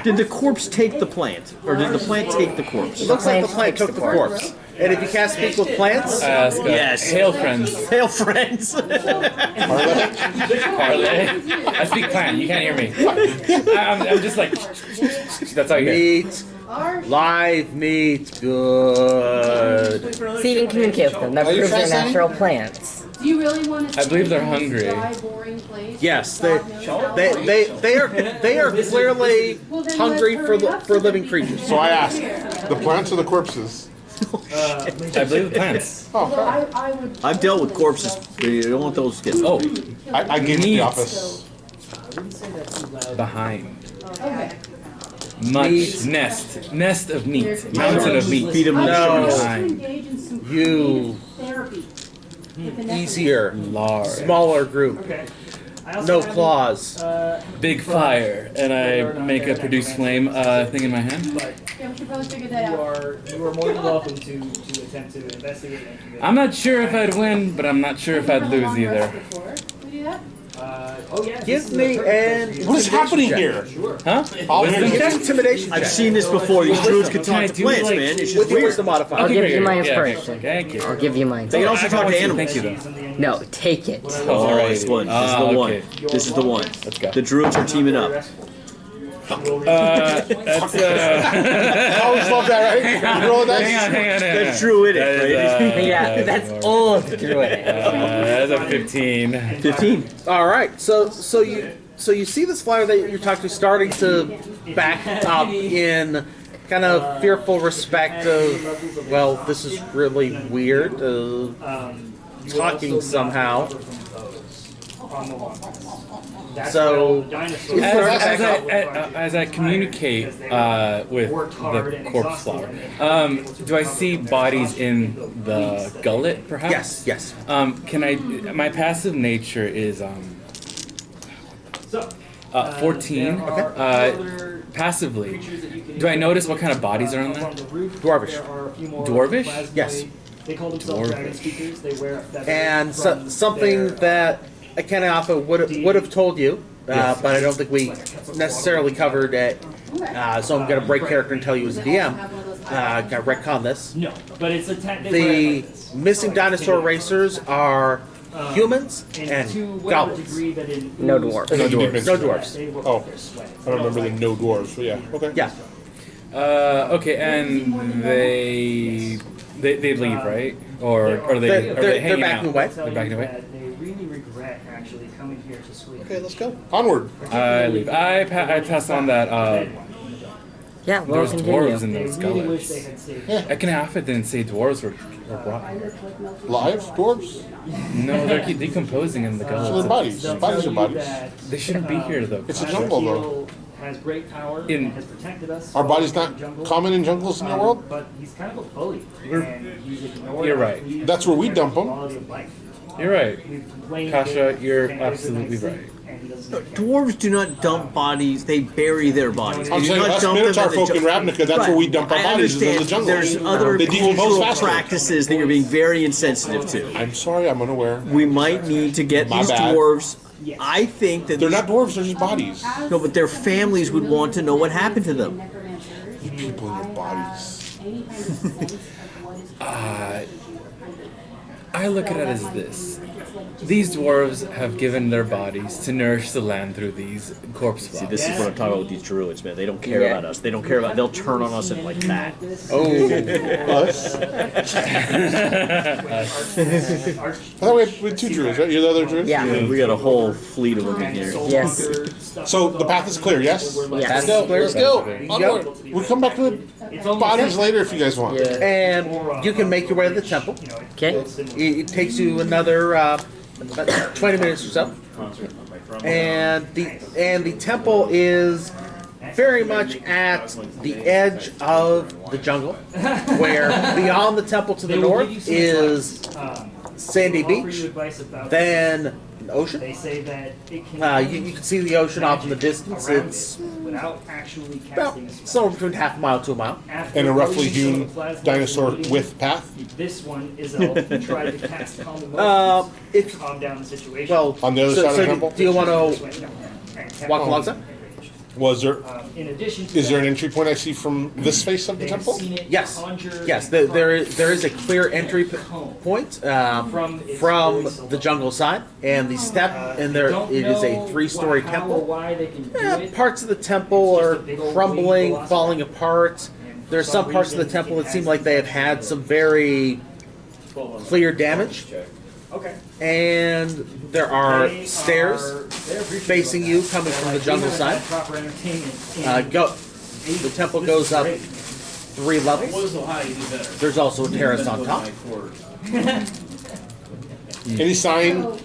Did the corpse take the plant, or did the plant take the corpse? it looks like the Plants plant takes took the the corpse. And if you can't speak with plants, Ask, Yes. Hail, friends. Hail, friends. Parlay. I speak plant. You can't hear me. I'm just like. That's all you hear. meat, live meat, good. See, you can communicate with them. That Are you proves they're fascinating? natural plants. Do you really want to I believe they're stay in this hungry. dry, boring place? Yes, God knows how long? they are clearly Well, then hungry let's for hurry up so living that we can creatures. So I get asked, here. the plants or the corpses? I believe the plants. Although I would. I've dealt with corpses. You don't want those to get. Oh, I gave it the Meat. office. behind. Okay. Much Meat. nest of meat, mountain of meat. Feed 'em I the would No. like to behind. engage in some You. creative therapy. With the next- Easier, Large, smaller group, Okay. I also no have, claws. big fire, and I make a produce flame thing in my hand. But Yeah, we should probably figure that you out. are more than welcome to attempt to investigate and commit. I'm not sure if I'd win, but I'm not sure if I'd lose either. We do that? Oh yeah. Give me an What is happening here? Huh? All Wisdom here. Give check? me intimidation I've check. seen this before. These druids can Can I talk to do, plants, like- man. It's just With your weird. wisdom modifier. I'll give great. you my Yeah, inspiration. Thank you. I'll give you mine. They can also talk to animals. Thank you, though. No, take it. Oh, this one. This is the one. okay. This is the one. Let's go. The druids are teaming up. That's I always love that, right? You roll that. hang on. That's druidic, right? Yeah, that's old druid. That's a 15. 15. All right, so you see this flyer that you're talking to starting to back up in kind of fearful respect of, well, this is really weird. Talking somehow. So As I communicate with the corpse flower, do I see bodies in the gullet, perhaps? yes. Can I? My passive nature is 14. Passively, Do I notice what kind of bodies are on there? Dwarvish. Dwarvish? Yes. They call themselves dragon speakers. They wear a feather And from something their, that Ken Alpha would have told you, but I don't think we necessarily covered it. So I'm going to break character and tell you as a DM. Got to retcon this. No, but it's a The missing dinosaur racers are humans and goblins. No dwarves. No dwarves. Oh, I don't remember the no dwarves. But yeah. Okay. Yeah. Okay, and they leave, right? Or are they They're hanging backing out? away. They're backing away. They really regret actually coming here to sleep. Okay, let's go. Onward. I leave. I pass on that. Yeah, well, There's dwarves in continue. those They really wish they skeletons. had stayed. Yeah. I can half it didn't say dwarves were brought. Live dwarves. No, they're decomposing in the So they're gullets. bodies. They'll Bodies tell are you bodies. that, They shouldn't be here though. It's a jungle though. has great power In- and has protected us. Are bodies from not the jungle. common in jungles in your world? But he's kind of a bully. And he's ignored You're our right. pleas That's where we for dump 'em. quality of life. You're right. We've complained Kasha, that you're he can't get a good absolutely night's sleep, right. and he doesn't care. Dwarves do not dump bodies; they bury their bodies. I'm They do saying not us dump them Minotaur in the folk in jungle. Ravnica, that's where we dump our I bodies, is in the understand jungle. there's other They decompose cultural faster. practices that you're being very insensitive to. I'm sorry, I'm unaware. We might need to get My these bad. dwarves. I think that They're these- not dwarves, they're just bodies. no, but their families would want to know what happened to them. You people and your bodies. I look at it as this. These dwarves have given their bodies to nourish the land through these corpse See, flowers. this is what I'm talking about with these druids, man. They don't care Yeah. about us. They don't care about. They'll turn on us and like that. Us? I thought we had two druids, right? You're the other druid? Yeah. We got a whole fleet of them in here. Yes. So the path is clear, yes? Yes. Let's go. Onward. We'll come back to the bodies later if you guys want. And you can make your way to the temple. Okay. It takes you another about 20 minutes or so. And the temple is very much at the edge of the jungle, where beyond the temple to the north is sandy beach, then an ocean. They say that it can You can see the ocean off in the distance. It's without actually about casting a spell. somewhere between half a mile to a mile. And a roughly hewn dinosaur with path. This one is elf. He tried to cast calm emotions If to calm down the situation. well, On the other side of the temple? do you want to walk alongside? Was there? In addition to Is there an that, entry point I see from this face of the they've temple? seen it Yes. conjure Yes, there is a clear entry point from the jungle side, and the step, and there it is a 3-story how or temple. why they can do it. Parts of the temple are crumbling, falling apart. There's some parts of the temple that seem like they have had some very clear damage, Okay. and there are They stairs they're appreciative facing of you that. coming They're from the like, jungle we haven't side. had proper entertainment in The temple This goes is up great. 3 levels. There's also a terrace on top. Any sign,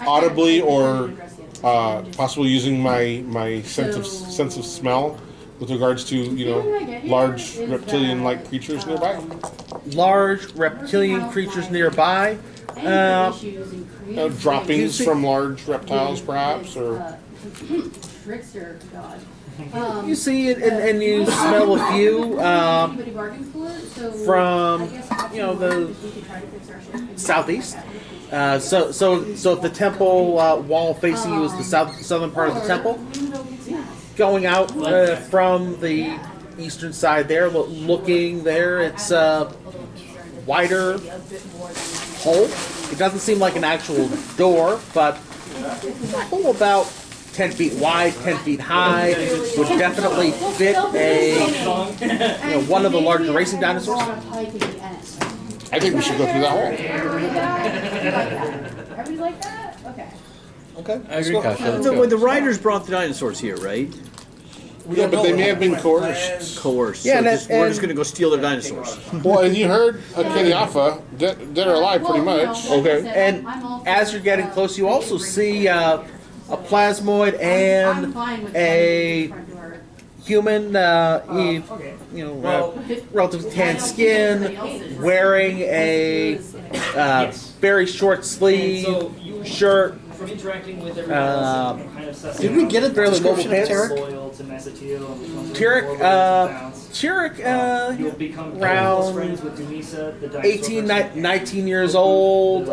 audibly or possibly using my sense of smell, with regards to large reptilian-like creatures nearby? Large reptilian creatures nearby. Droppings from large reptiles, perhaps, or Trickster god. You see it and you smell a few Anybody bargained for it? So from, I guess the we could try to fix our ship. southeast. So if the temple wall facing you is the southern part of the temple, going out from the eastern side there, looking there, it's a wider hole. It doesn't seem like an actual door, but a hole about 10 feet wide, 10 feet high, would definitely fit one of the larger racing dinosaurs. I think we should go through that hole. Everybody like that? Okay. Okay. I agree, Kasha. Let's The, go. the riders brought the dinosaurs here, right? Yeah, but they may have been coerced. Coerced. Yeah, so and just, we're and- just going to go steal their dinosaurs. Well, and you heard Kenny Alpha, dead or alive, pretty much. Okay. And as you're getting close, you also see a plasmoid and a human, relatively tan skin, wearing a very short sleeve shirt, from interacting with everyone else, I'm kind of sussing Did we get a Fairly mobile description of pants? Tarek? loyal to Mesatiel and which ones are Tarek, more willing to bounce. Tarek, You'll become around close friends with Dunisa, the dinosaur 18, person. 19 years old,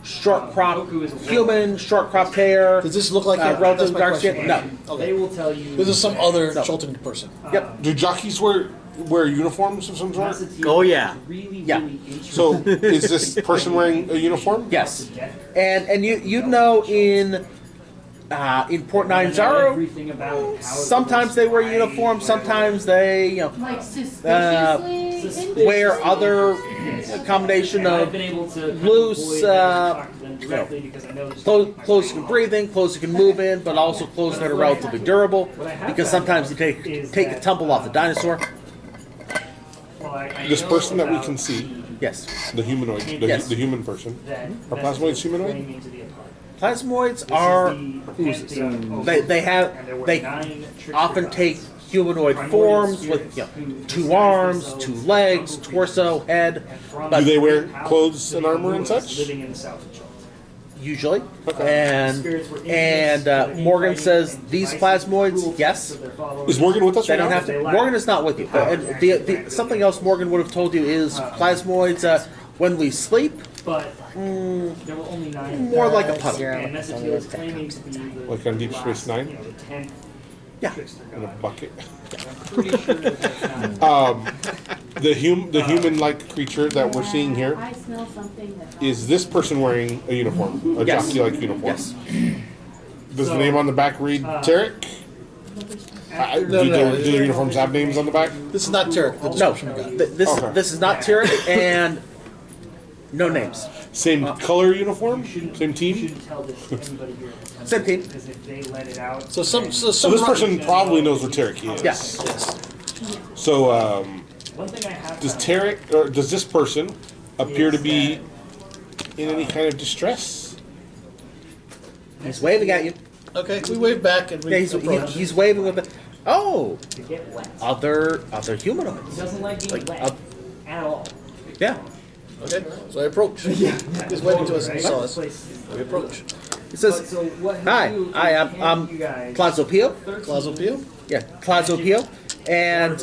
short crop human, short cropped hair. Does this look like him? relative That's my dark question. skin? No. They will tell you. This is some other No. Chilton person. Yep. Do jockeys wear uniforms of some sort? Mesatiel Oh, yeah. is really, Yeah. really interesting. So is this person wearing a uniform? Yes. And you know in Port Nianzaro, Everything about how sometimes they wear uniforms, sometimes they Like suspiciously wear other a combination I've of been able to loose, talk to them directly because I know clothes you can breathe in, clothes you can move in, but also clothes that are relatively durable. Because sometimes you take a tumble off the dinosaur. This person that we can see, Yes. the humanoid, Yes. the human person, are plasmoids humanoid? Plasmoids are they often take humanoid forms with 2 arms, 2 legs, torso, head. But Do they wear clothes and armor and such? living in the south of Chilton. usually, and Morgan says these plasmoids, yes. Is Morgan with us They right don't now? have to. Morgan is not with you. And something else Morgan would have told you is plasmoids. When we sleep, But there were only 9. more like a puddle. And Mesatiel is claiming to be the Like on Deep Space Nine? the 10th Yeah. trickster In a god. bucket. I'm pretty sure that that's not. The human-like creature that we're seeing here, I smell something that. is this person wearing a uniform? A Yes. jockey-like uniform? Yes. Does the name on the back read Tarek? Do their uniforms have names on the back? This is not Tarek. The No. description we got. This Okay. this is not Tyrick, and no names. Same color uniform? Same You team? shouldn't tell this to anybody here at the temple, Same team. because if they let it out, So So this person probably knows where Tarek is. Yes. So one thing I have does found- Tarek, or does this person appear to be in any kind of distress? He's waving at you. Okay, we wave back and we Yeah, approach. he's waving with the. Oh, to get wet. other He humanoids. doesn't like being Like, wet at all. Yeah. Okay, so I approach. He's waving to us and he saw us. We approach. He says, So what he'll "Hi, do is I'm hand I'm you guys Plazopio. 13 Plazopio? Yeah, Plazopio, and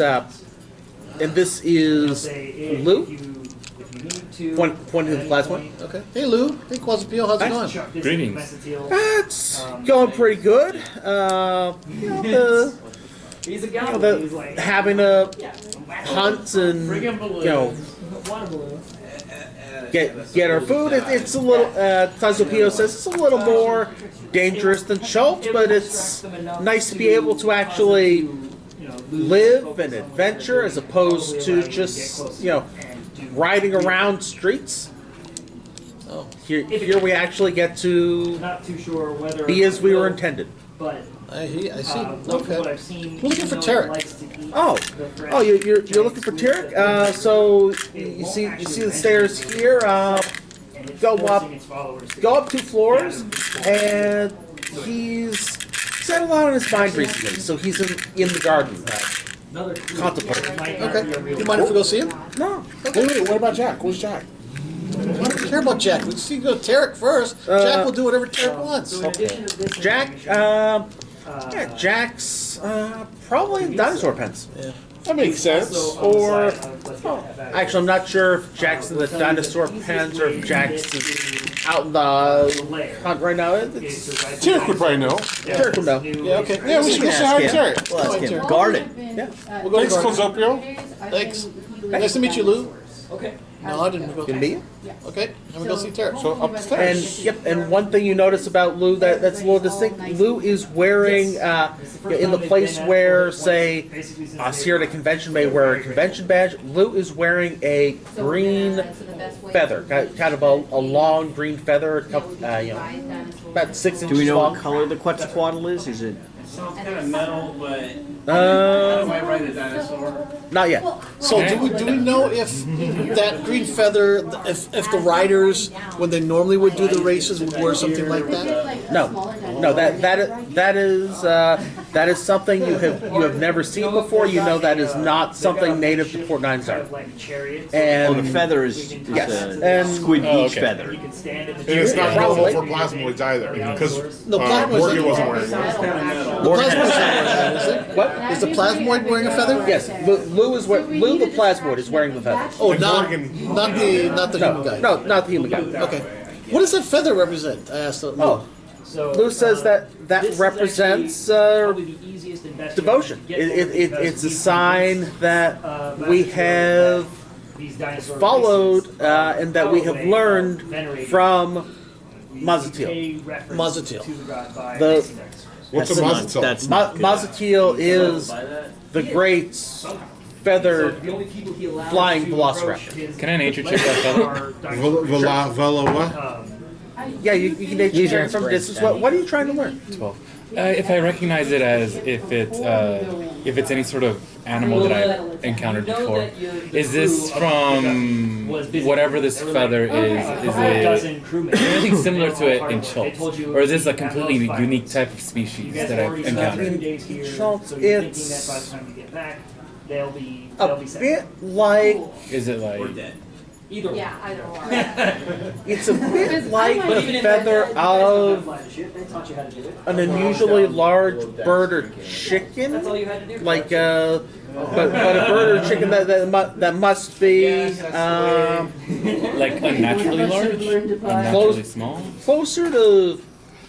this He'll is say, if Lou. you need to, Point to the plasmoid. Okay. Hey Lou. Hey Plazopio, how's it going? chuck this Greetings. Mesatiel. It's going pretty good. He's a You guy. know, He's like, having a hunt and water balloon. get our food. It's a little. Plazopio says it's a little more dangerous than Schultz, but it's nice to be able to actually live and adventure as opposed to just riding around streets. Oh. Here we actually get to Not too sure whether be as we were intended. But I see. from Okay. what I've seen, We're looking for he Tarek. likes to eat Oh, the fresh oh, you're giant looking for fruits Tarek. that So you see the stairs here. and it's go forcing up- its followers to Go up 2 floors, and he's had a lot on his mind recently. So he's in the garden. Another clue. Contemplate. Might not be a Okay. real Do you mind if we go see him? No. Wait, what about Jack? Where's Jack? Why don't we care about Jack? We see go to Tarek first. Jack will do whatever Tarek wants. So in addition to this Jack, information, yeah, Jack's probably in dinosaur pens. That makes sense. also on the Or, side of- let's get that back. actually, I'm not sure if Jack's in the dinosaur pens or if Jack's is out in the hunt right now. It's Tarek would probably know. Tarek will know. Yeah, okay. Yeah, we should go say hi to Ask Tarek. him. We'll ask him. Tarek. Guard it. Yeah. We'll go to Thanks, Garden. Clozopio. Thanks. Nice to meet you, Lou. Okay. No, I didn't go. Can be. Okay, and we go see Tarek. So up the And stairs. yep, and one thing you notice about Lou that's a little distinct. Lou is wearing in the place where, say, us here at a convention may wear a convention badge. Lou is wearing a green feather, kind of a long green feather, about 6 inches Do we know long. what color the Quetzalcoatl is? Is it? Sounds kind of metal, but I might ride a dinosaur. Not yet. So do we know if that green feather, if the riders when they normally would do the races would wear something like that? No, No, that is something you have never seen before. You know that is not something native to Port Nine Star. And the feather is yes, a squid beach feather. And it's not relevant for plasmoids either, because No, plasmoids Morgan wasn't wearing one. what? Is the plasmoid wearing a feather? Yes, Lou the plasmoid is wearing the feather. Oh, And not Morgan- not the human guy. No, not the human guy. Okay. What does that feather represent? I asked. Oh, Lou says that represents devotion. It's a sign that we have followed and that we have learned from Mazatil. Mazatil. What's a Mazatil? That's not good. Mazatil is the great feathered flying velociraptor. Can I nature check that feather? What? Yeah, you can nature Use check your from distance. inspiration. What are you trying to learn? 12. If I recognize it as if it's any sort of animal that I've encountered before, is this from whatever this feather is? Is it anything similar to it in Schultz, or is this a completely unique type of species that I've encountered? Schultz, it's a bit like. Is it like? Yeah, either or. It's a bit like the feather of an unusually large bird or chicken, like but a bird or chicken that must be Like unnaturally large? Unnaturally small? closer to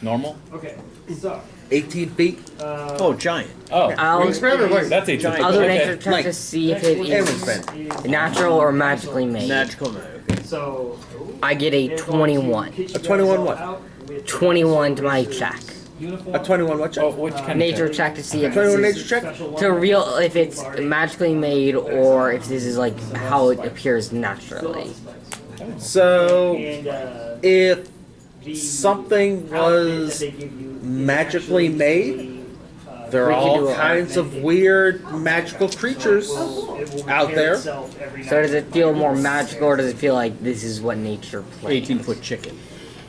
Normal? Okay, so 18 feet. Oh, giant. Oh, Wingspan or length? that's a giant. I'll do an Okay. nature check to see if it And is wingspan. natural or magically made. Magical mode. Okay. so I get a 21. A 21 what? 21 to my check. A 21 what? Oh, which kind Nature of check? check to see if 21 this nature check. is to real if it's magically made or if this is like how it appears naturally. So and if something was magically made, there are all kinds of weird magical creatures out there. So does it feel more magical or does it feel like this is what nature plays? 18-foot chicken.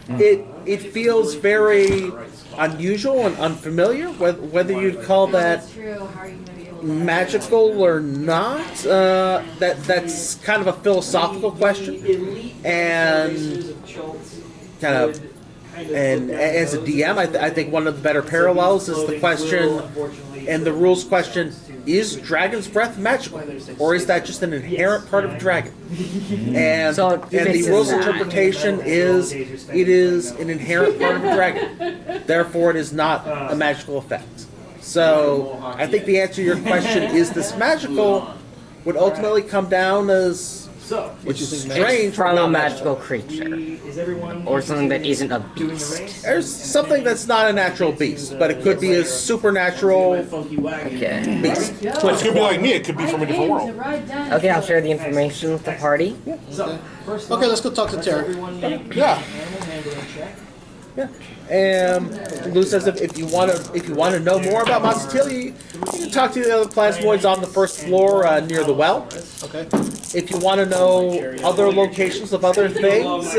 It feels very unusual and unfamiliar. Whether you'd call that That's true. How are you gonna be able to magical or not, that's kind of a philosophical question, and kind of. And as a DM, I think one of the better parallels is the question, and the rules question, is Dragon's Breath magical? Or is that just an inherent part of a dragon? And, So and the this rules is that. interpretation is, it is an inherent part of a dragon. Therefore, it is not a magical effect. So, I think the answer to your question, is this magical, would ultimately come down as, which is strange, It's from but a not magical creature or something that isn't a beast. There's something that's not a natural beast, but it could be a supernatural Okay. beast. It could be like me. It could be from a different world. Okay, I'll share the information with the party. Okay, let's go talk to Tara. Yeah. Yeah. And Lou says if you want to know more about Mazatil, you can talk to the other plasmoids on the first floor near the well. Okay. If you want to know other locations of other things,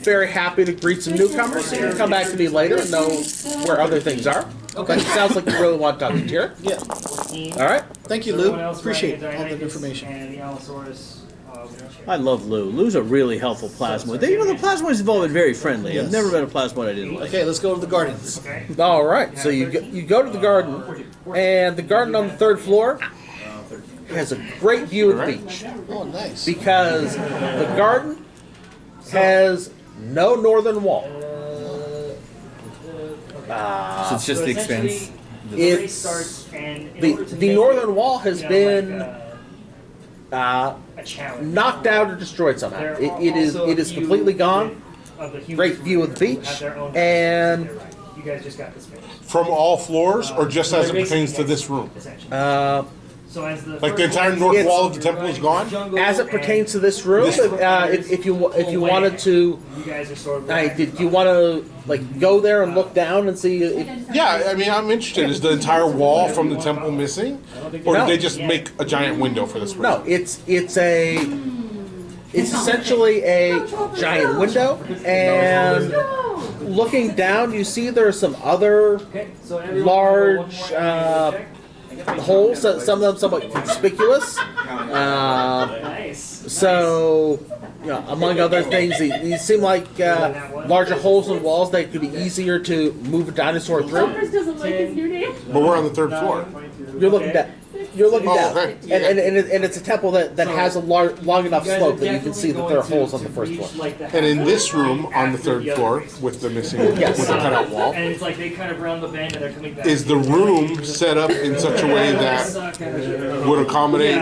very happy to greet some newcomers. So you can come back to me later and know where other things are. Okay. It sounds like you really want to talk to Tara. Yeah. All right. Thank you, Lou. Appreciate all that information. And the Allosaurus. I love Lou. Lou's a really helpful plasmoid. The plasmoids have all been very friendly. Yes. I've never met a plasmoid I didn't like. Okay, let's go to the gardens. All right. So you go to the garden, and the garden on the third floor has a great view of the beach Oh, nice. because the garden has no northern wall. So it's just the expanse. It's the northern wall has been knocked out or destroyed somehow. It is completely gone. Great view of the beach, and you guys just got the space. From all floors, or just as it pertains to this room? So as Like the entire north wall of the temple is gone? as it pertains to this room, if you wanted to, you guys are sort of did you want to like go there and look down and see? If, Yeah, I mean, I'm interested. Is the entire wall from the temple missing? Or No. did they just make a giant window for this room? no, it's essentially a giant window, and Looking down, you see there are some other Okay, so everyone large check. holes, some of them somewhat conspicuous. Nice. So, among other things, these seem like larger holes in walls that could be easier to move a dinosaur through. Chris doesn't like his new name. But we're on the 3rd floor. You're looking down. You're looking down, okay. and it's a temple that has a long enough slope that you can see that there are holes on the 1st floor. And in this room on the 3rd floor, with the missing, Yes. with the cutout wall, And it's like they kind of round the bend and they're coming back. is the room set up in such a way that would accommodate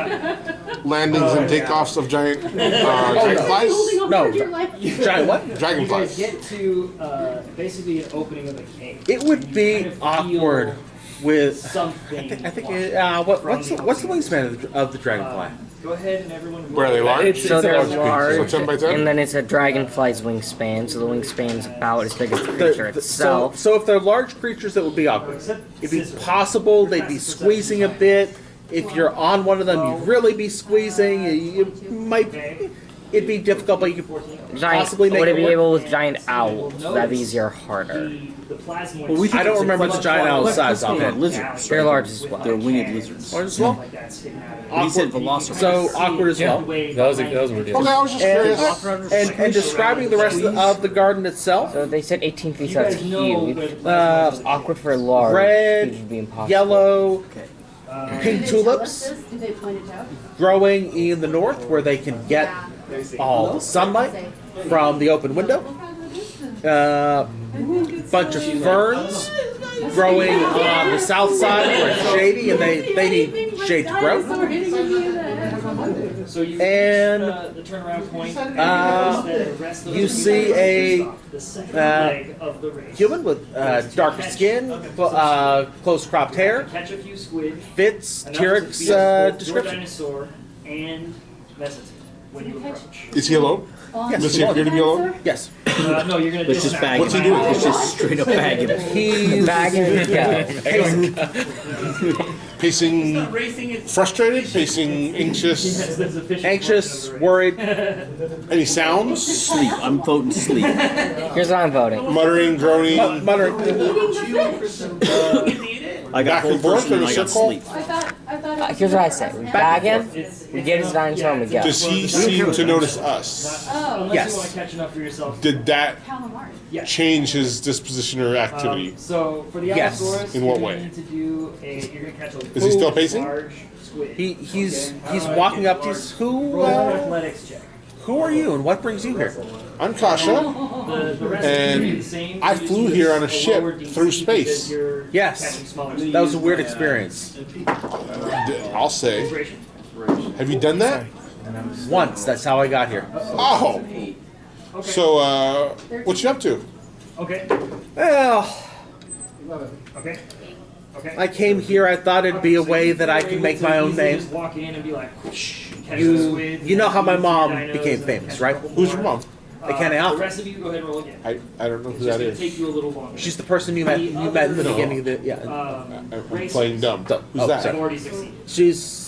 landings and takeoffs of giant dragonflies? Holding on No. for dear life. Giant what? You guys Dragonflies. get to basically an opening of a cave. It would be awkward with. Something. I think. What's the wingspan of the dragonfly? Go ahead and everyone. Where are they large? So they're large, So 10 by 10? and then it's a dragonfly's wingspan, so the wingspan's about as big as the creature itself. So if they're large creatures, that would be awkward. It'd be possible they'd be squeezing a bit. If you're on one of them, you'd really be squeezing. You might. It'd be difficult, but you could possibly make Would it it be work. able with giant owls? That'd be easier or harder. Well, I don't remember the giant owl size offhand. Lizards. They're large as well. They're winged lizards. Large as well. He said velociraptor. So awkward as well. That was weird. Okay, I was just curious. And describing the rest of the garden itself, So they said 18 feet, so that's huge. It's awkward for large. red, Huge would be impossible. yellow, Did pink they tell us tulips this? Did they point it out? growing in the north where they can get all the sunlight from the open window. Bunch of ferns growing on the south side where it's shady and they need shade to grow. So you And the turnaround point. you see a leg of the race. human with darker skin, close cropped hair, Catch a few squid. fits enough to Tyrik's feed both your description. dinosaur and Messenger when you approach. Is he alone? Yes. Does he appear to be alone? Yes. No, you're gonna Let's just bag What's he him. doing? Let's just straight up bag him. He's Pacing, racing it. frustrated, pacing, anxious. anxious, worried. Any sounds? Sleep. I'm voting sleep. Here's what I'm voting. Muttering, groaning, Muttering. I got Back and hold forth first and in a I got circle? sleep. I thought Here's what I say. We bag him, we get his dinosaur, and we go. Does he seem to notice us? Oh, Unless Yes. you want to catch enough for yourself. Did that calamari. change his disposition or activity? So for the Yes. Allosaurus, In what you're way? gonna need to do you're gonna catch a Is he still pacing? large squid. He's walking up to us. Roll an athletics check. Who are you and what brings you here? I'm Kasha, The rest and of you do the same. I You flew just here use on a ship lower DC through space. because you're Yes. catching smaller That was a weird experience. I'll say. Inspiration. Have you done that? Once. That's how I got here. Oh! Okay. So, what you up to? Okay. Well, Okay. Okay. I came here. I thought it'd be a way that I could make my own name. Just walk in and be like, whoosh, catch the squid, You know how my mom dinos, became and famous, catch right? a couple Who's more. your mom? I can't The help. rest of you go ahead and roll again. I don't know who It's just that gonna is. take you a little longer. She's the person you met in the beginning of the yeah. I'm playing dumb. Who's Oh, that? sorry. Already succeeded. She's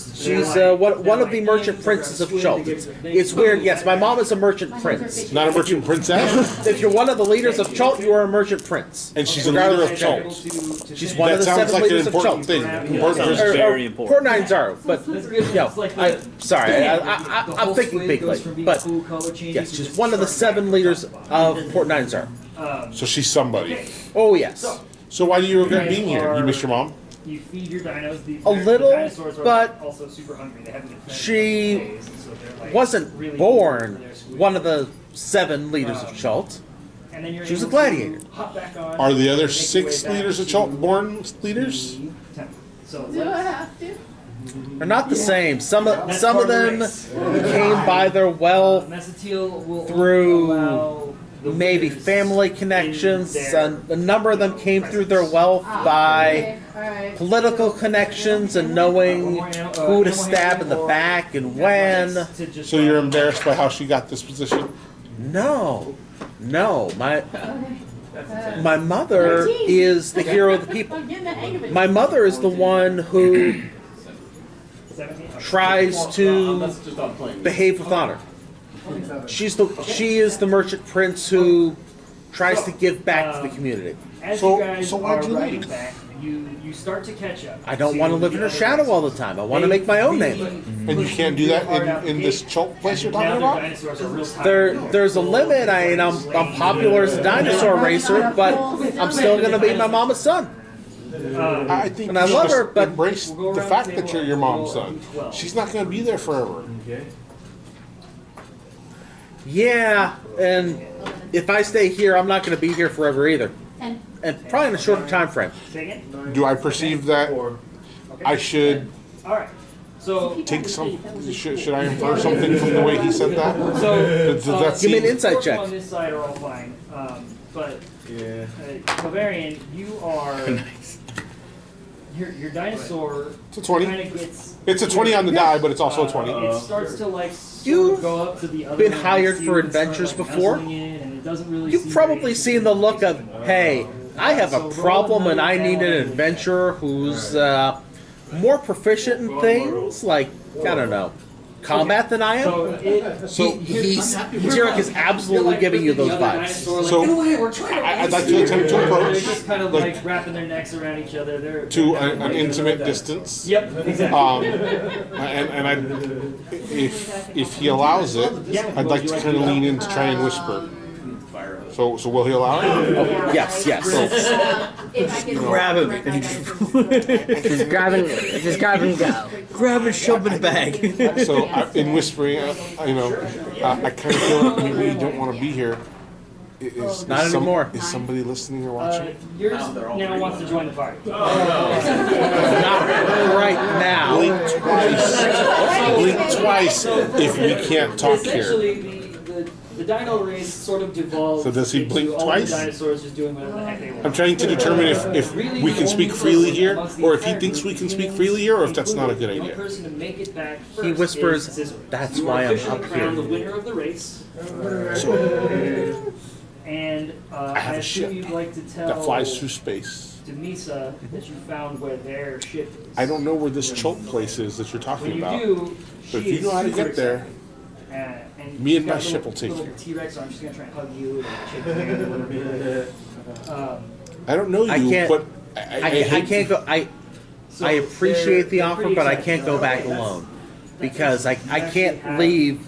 one of the merchant princes of Chult. It's weird. Yes, my mom is a merchant prince. Not a merchant princess? If you're one of the leaders of Chult, you are a merchant prince. And she's a leader of Regardless Chult. She's one of That the sounds 7 like an leaders of important Chult. thing. Important Sounds person. very important. Port Nine Zaro, but I'm sorry. I'm thinking bigly, but yes, she's one of the 7 leaders of Port Nine Zaro. So she's somebody. Oh yes, So why do you regret being here? You miss your mom? You feed your dinos. A little, the dinosaurs are but also super hungry. They haven't been fed she in days, so they're, like, wasn't really born hungry for their squid. one of the 7 leaders of Chult. And then you're She was a able gladiator. to hop back on, Are the other make your way 6 back leaders of to Chult born leaders? the temple. So Do I have to? They're not the same. Some of That's them part of the race. came by their wealth Mesotele will through allow the maybe winners family in connections, their and a number of them came through their wealth by Alright. political connections and knowing who to stab in the back and when. to just So you're embarrassed by how she got this position? No, my mother is the hero of the people. I'm getting the hang of it. My mother is the one who 17? tries to behave with honor. She is the merchant prince who tries to give back to the community. As So- you guys so why'd are you riding leave? back, you start to catch up. I don't want to live in her shadow all the time. I want to make my own name. And you can't do that in this choke place you're talking about? There's a limit. I'm popular as a dinosaur racer, but I'm still gonna be my mama's son. I think And I you love just her, but- embrace the fact that you're your mom's son. She's not going to be there forever. Yeah, and if I stay here, I'm not gonna be here forever either, and probably in a shorter time frame. Do I perceive that I should All right. So take some? Should I infer something from the way he said that? Does that Give me an seem? insight check. On this side are all fine, but Bavarian, you are your dinosaur. It's a 20. Kind of gets. It's a 20 on the die, but it's also a 20. It starts to like sort You've of go up to the other been one, hired see for it start, adventures like, before? nuzzling it, and it doesn't really You've seem probably very seen the look of, hey, I have a problem and I need an adventurer who's more proficient in things like, I don't know, combat than I am. Xeric is absolutely giving you those vibes. So I'd like to attempt to They're approach just kind of like wrapping their necks around each other. They're to kind of an like- intimate distance. Yep, exactly. And if he allows it, I'd like to kind of lean in to try and whisper. So will he allow it? Yes, yes. Grab him. And Just grab and go. grab and shove in the bag. So in whispering, I kind of feel like maybe you don't want to be here. Not anymore. Is somebody listening or watching? Yours now wants to join the party. Not right now. Blink twice. Blink twice if we can't talk here. Essentially, the dino race sort of devolved. So does he blink into all twice? The dinosaurs just doing whatever the heck they want. I'm trying to determine if we can speak freely here, or if he thinks we can speak freely here, or if that's not a good The only idea. person to make it back He first whispers, is Scissor. "That's You why are I'm officially up crowned here." the winner of the race. And I have I a ship assume you'd like to tell that flies through space. Demisa that you found where their ship is. I don't know where this choke place is that you're When talking you about. do, But if she you is know how to super get there, excited. And me and she's my got a ship little- will take little you. T-Rex, so I'm just gonna try and hug you and shake your hand a little bit. I don't know you, I can't- but I can't go. So I appreciate the they're offer, pretty but I excited. can't go back Okay, that's- alone because I can't leave.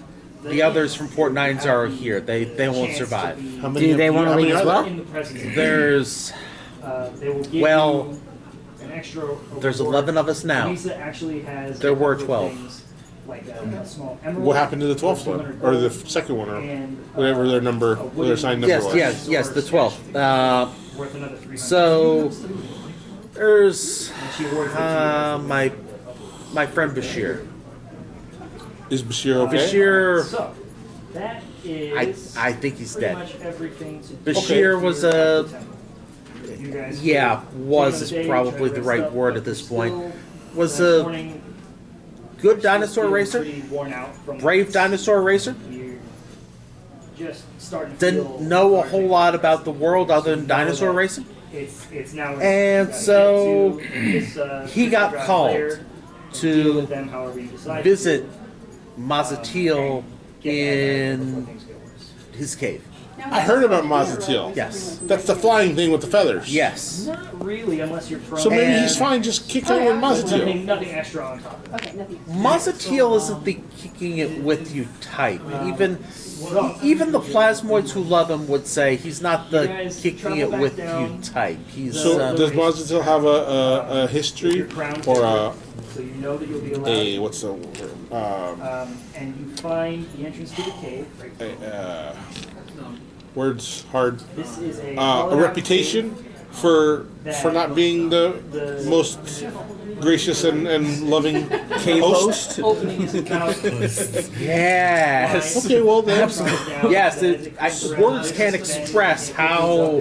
The others from Port Nines are here. They won't chance to survive. be how many Do of they you- want to how many leave as are well? there? in the presence of There's they will give well, you an extra there's reward. 11 of us now. Demisa actually has There a were couple of 12. things, like a small emerald. What happened to the 12th one, or the second one, or And, whatever their number, their assigned number Yes, was? yes, the 12th. worth another 300. So there's And she awards it to you. my friend Bashir. Is Bashir okay? Bashir, So that is I think he's pretty dead. much everything to do. Bashir was a You guys yeah, was the is day, probably try to the right rest up, word but at this still, point. Was this a morning, good dinosaur feeling racer, pretty worn out from brave this. dinosaur racer. You're just starting to Didn't feel know a whole lethargic. lot about the world other than You know dinosaur that racing. It's now And you gotta so get to this, he got draft called player, to deal with them however you decide visit to, Mazatil and get that before in things get worse. his cave. I heard about Mazatil. Yes. That's the flying thing with the feathers. Yes. Not really, unless you're prone. So maybe And- he's fine, just kick on with Mazatil. Nothing extra on top of it. Okay, nothing. Mazatil isn't the kicking it with you type. Even the plasmoids who love him would say he's not the kicking it with you type. He's So does Mazatil have a history, Your crown or so you know that you'll be allowed. a what's the And you find the entrance to the cave. Right. words hard This is a reputation for not being the most gracious and loving Cave host. host. opening his mouth. yes. Okay, well then. Yes, words can't express how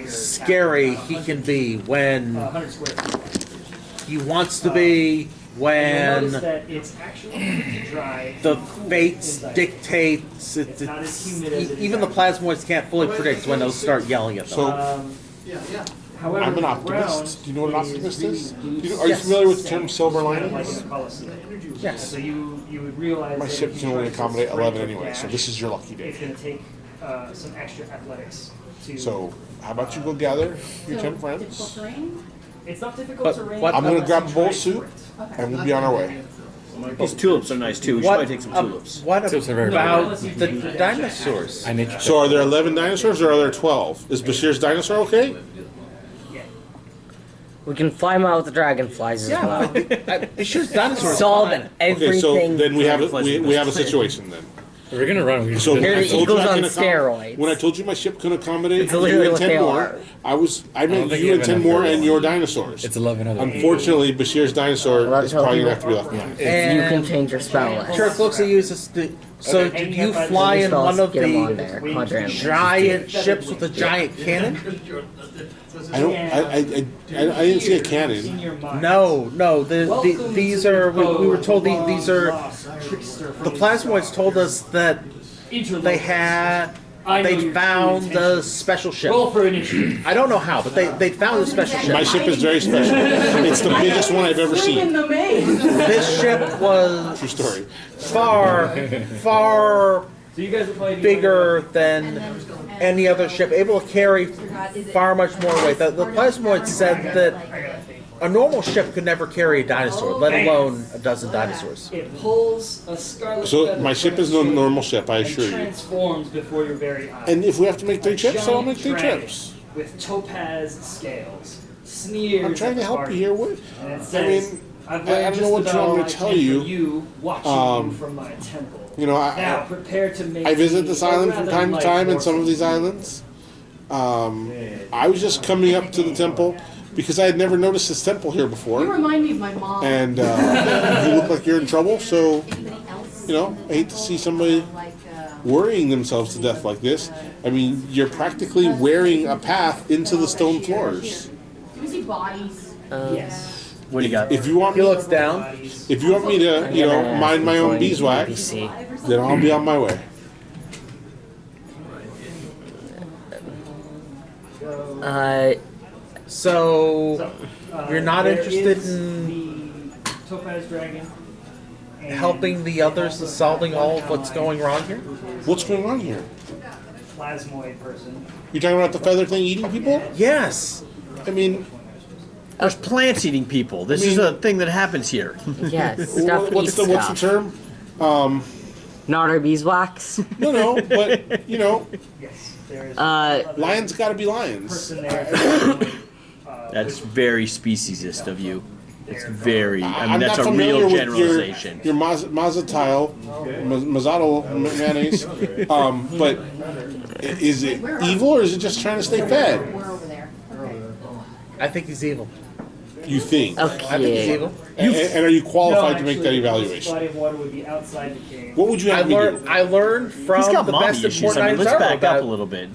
scary he can be when 100 square feet. he wants to be, You'll when notice that it's actually dry. the fates dictates. Even the plasmoids can't fully predict when they'll start yelling at them. So However, I'm an the optimist. ground Do you know what an optimist is? really Do you, are you Yes. familiar with the term silver kind of like linings? a Colosseum. Yes. So you would realize My that ship if can you only try to accommodate sprint 11 or anyway, so dash, this is your lucky it's day. going to take some extra athletics to. So, how about you go gather your 10 friends? It's not difficult But terrain. what- I'm gonna unless grab a you bowl try soup, for it. and we'll be on our way. These tulips are nice too. We should probably take some tulips. What Tulips are very about pretty. the dinosaurs? I nature. So, are there 11 dinosaurs or are there 12? Is Bashir's dinosaur okay? We can fly them out with the dragonflies as Yeah, well. it's just dinosaurs. Solve fine. everything. Okay, so then we have a situation then. We're gonna run. We So Here, when I the told you eagles I on can steroids. when I told you my ship can accommodate It's you literally and what 10 they more, are. I meant think you you and have 10 enough more for and this. your dinosaurs. It's 11 other. Unfortunately, Bashir's dinosaur Well, is probably gonna have to be left behind. You And can change your spell list. Church looks at you as so did you fly in one of Get 'em on the there. Conjure animals. giant ships with a giant cannon? I don't. I didn't see a cannon. No. These are we were told these are the plasmoids told us that they found a special ship. Roll for initiative. I don't know how, but they found a special ship. My ship is very special. It's the biggest one I've ever seen. This ship was True story. far So you guys will probably be bigger than any other ship, able to carry far much more weight. The plasmoid said that a normal ship could never carry a dinosaur, let alone a dozen dinosaurs. It pulls a scarlet So feather my ship from is no its tube normal ship, I and assure you. transforms before your very eyes. And if we have to make 3 trips, then I'll make 3 Giant trips. dragon with topaz scales, sneers. I'm trying at to the help you party, here. What? And it I says, mean, I've I learned don't know just what you about want all me I to tell can you. for you watching you from my temple. You know, Now prepare to make I visit me this a island from rather time to light time, and some of morsel. these islands. I was just coming up to the temple because I had never noticed this temple here You before, remind me of my mom. and you look like you're in trouble. So, Anybody else? you know, I hate to see somebody Like, worrying themselves to death like this. I mean, you're practically wearing a path into the stone floors. do we see bodies? Yes. What do you got? If you want He me, looks down. if you want me to, you know, mind my own beeswax, NPC. then I'll be on my way. So you're not there interested is in the topaz dragon and helping the others in solving all of what's going wrong here? What's going on here? plasmoid person. You talking about the feather thing eating people? Yes. I mean, There's plants eating people. This is a thing that happens here. Yes, stuff what's eats the stuff. term? Not our beeswax. No, but you know, Yes, there is lions got to be lions. person there. That's very speciesist of you. It's very. I mean, I'm that's not a familiar real with generalization. your mazatile, mazzato mayonnaise, but is it evil or is it just trying to stay fed? We're over there. Okay. I think he's evil. You think? I think he's Okay. evil. And are you qualified to make that The evaluation? body of water would be outside the cave. What would you have me do? I learned from He's got the mommy best issues. important I mean, let's Naruto back up a about little bit.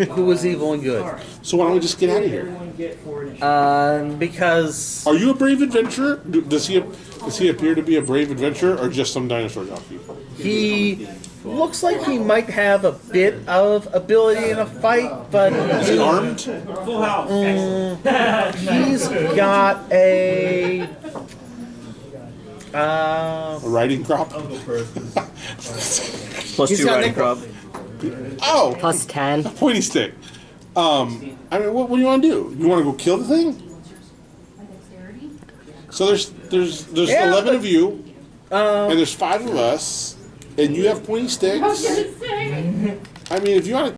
who was evil and good. So why don't we just get out of here? Everyone get forward initiative. Because Are you a brave adventurer? Does he appear to be a brave adventurer or just some dinosaur jockey? he looks like he might have a bit of ability in a fight, but Is he armed? Full house. he's got a A riding crop? Plus He's 2 got riding nickel. crop. Oh, Plus 10. pointy stick. I mean, what do you want to do? You want to go kill the thing? My dexterity? So there's Yeah, 11 but- of you, and there's 5 of us, and you have pointy I was sticks. gonna say. I mean, if you want to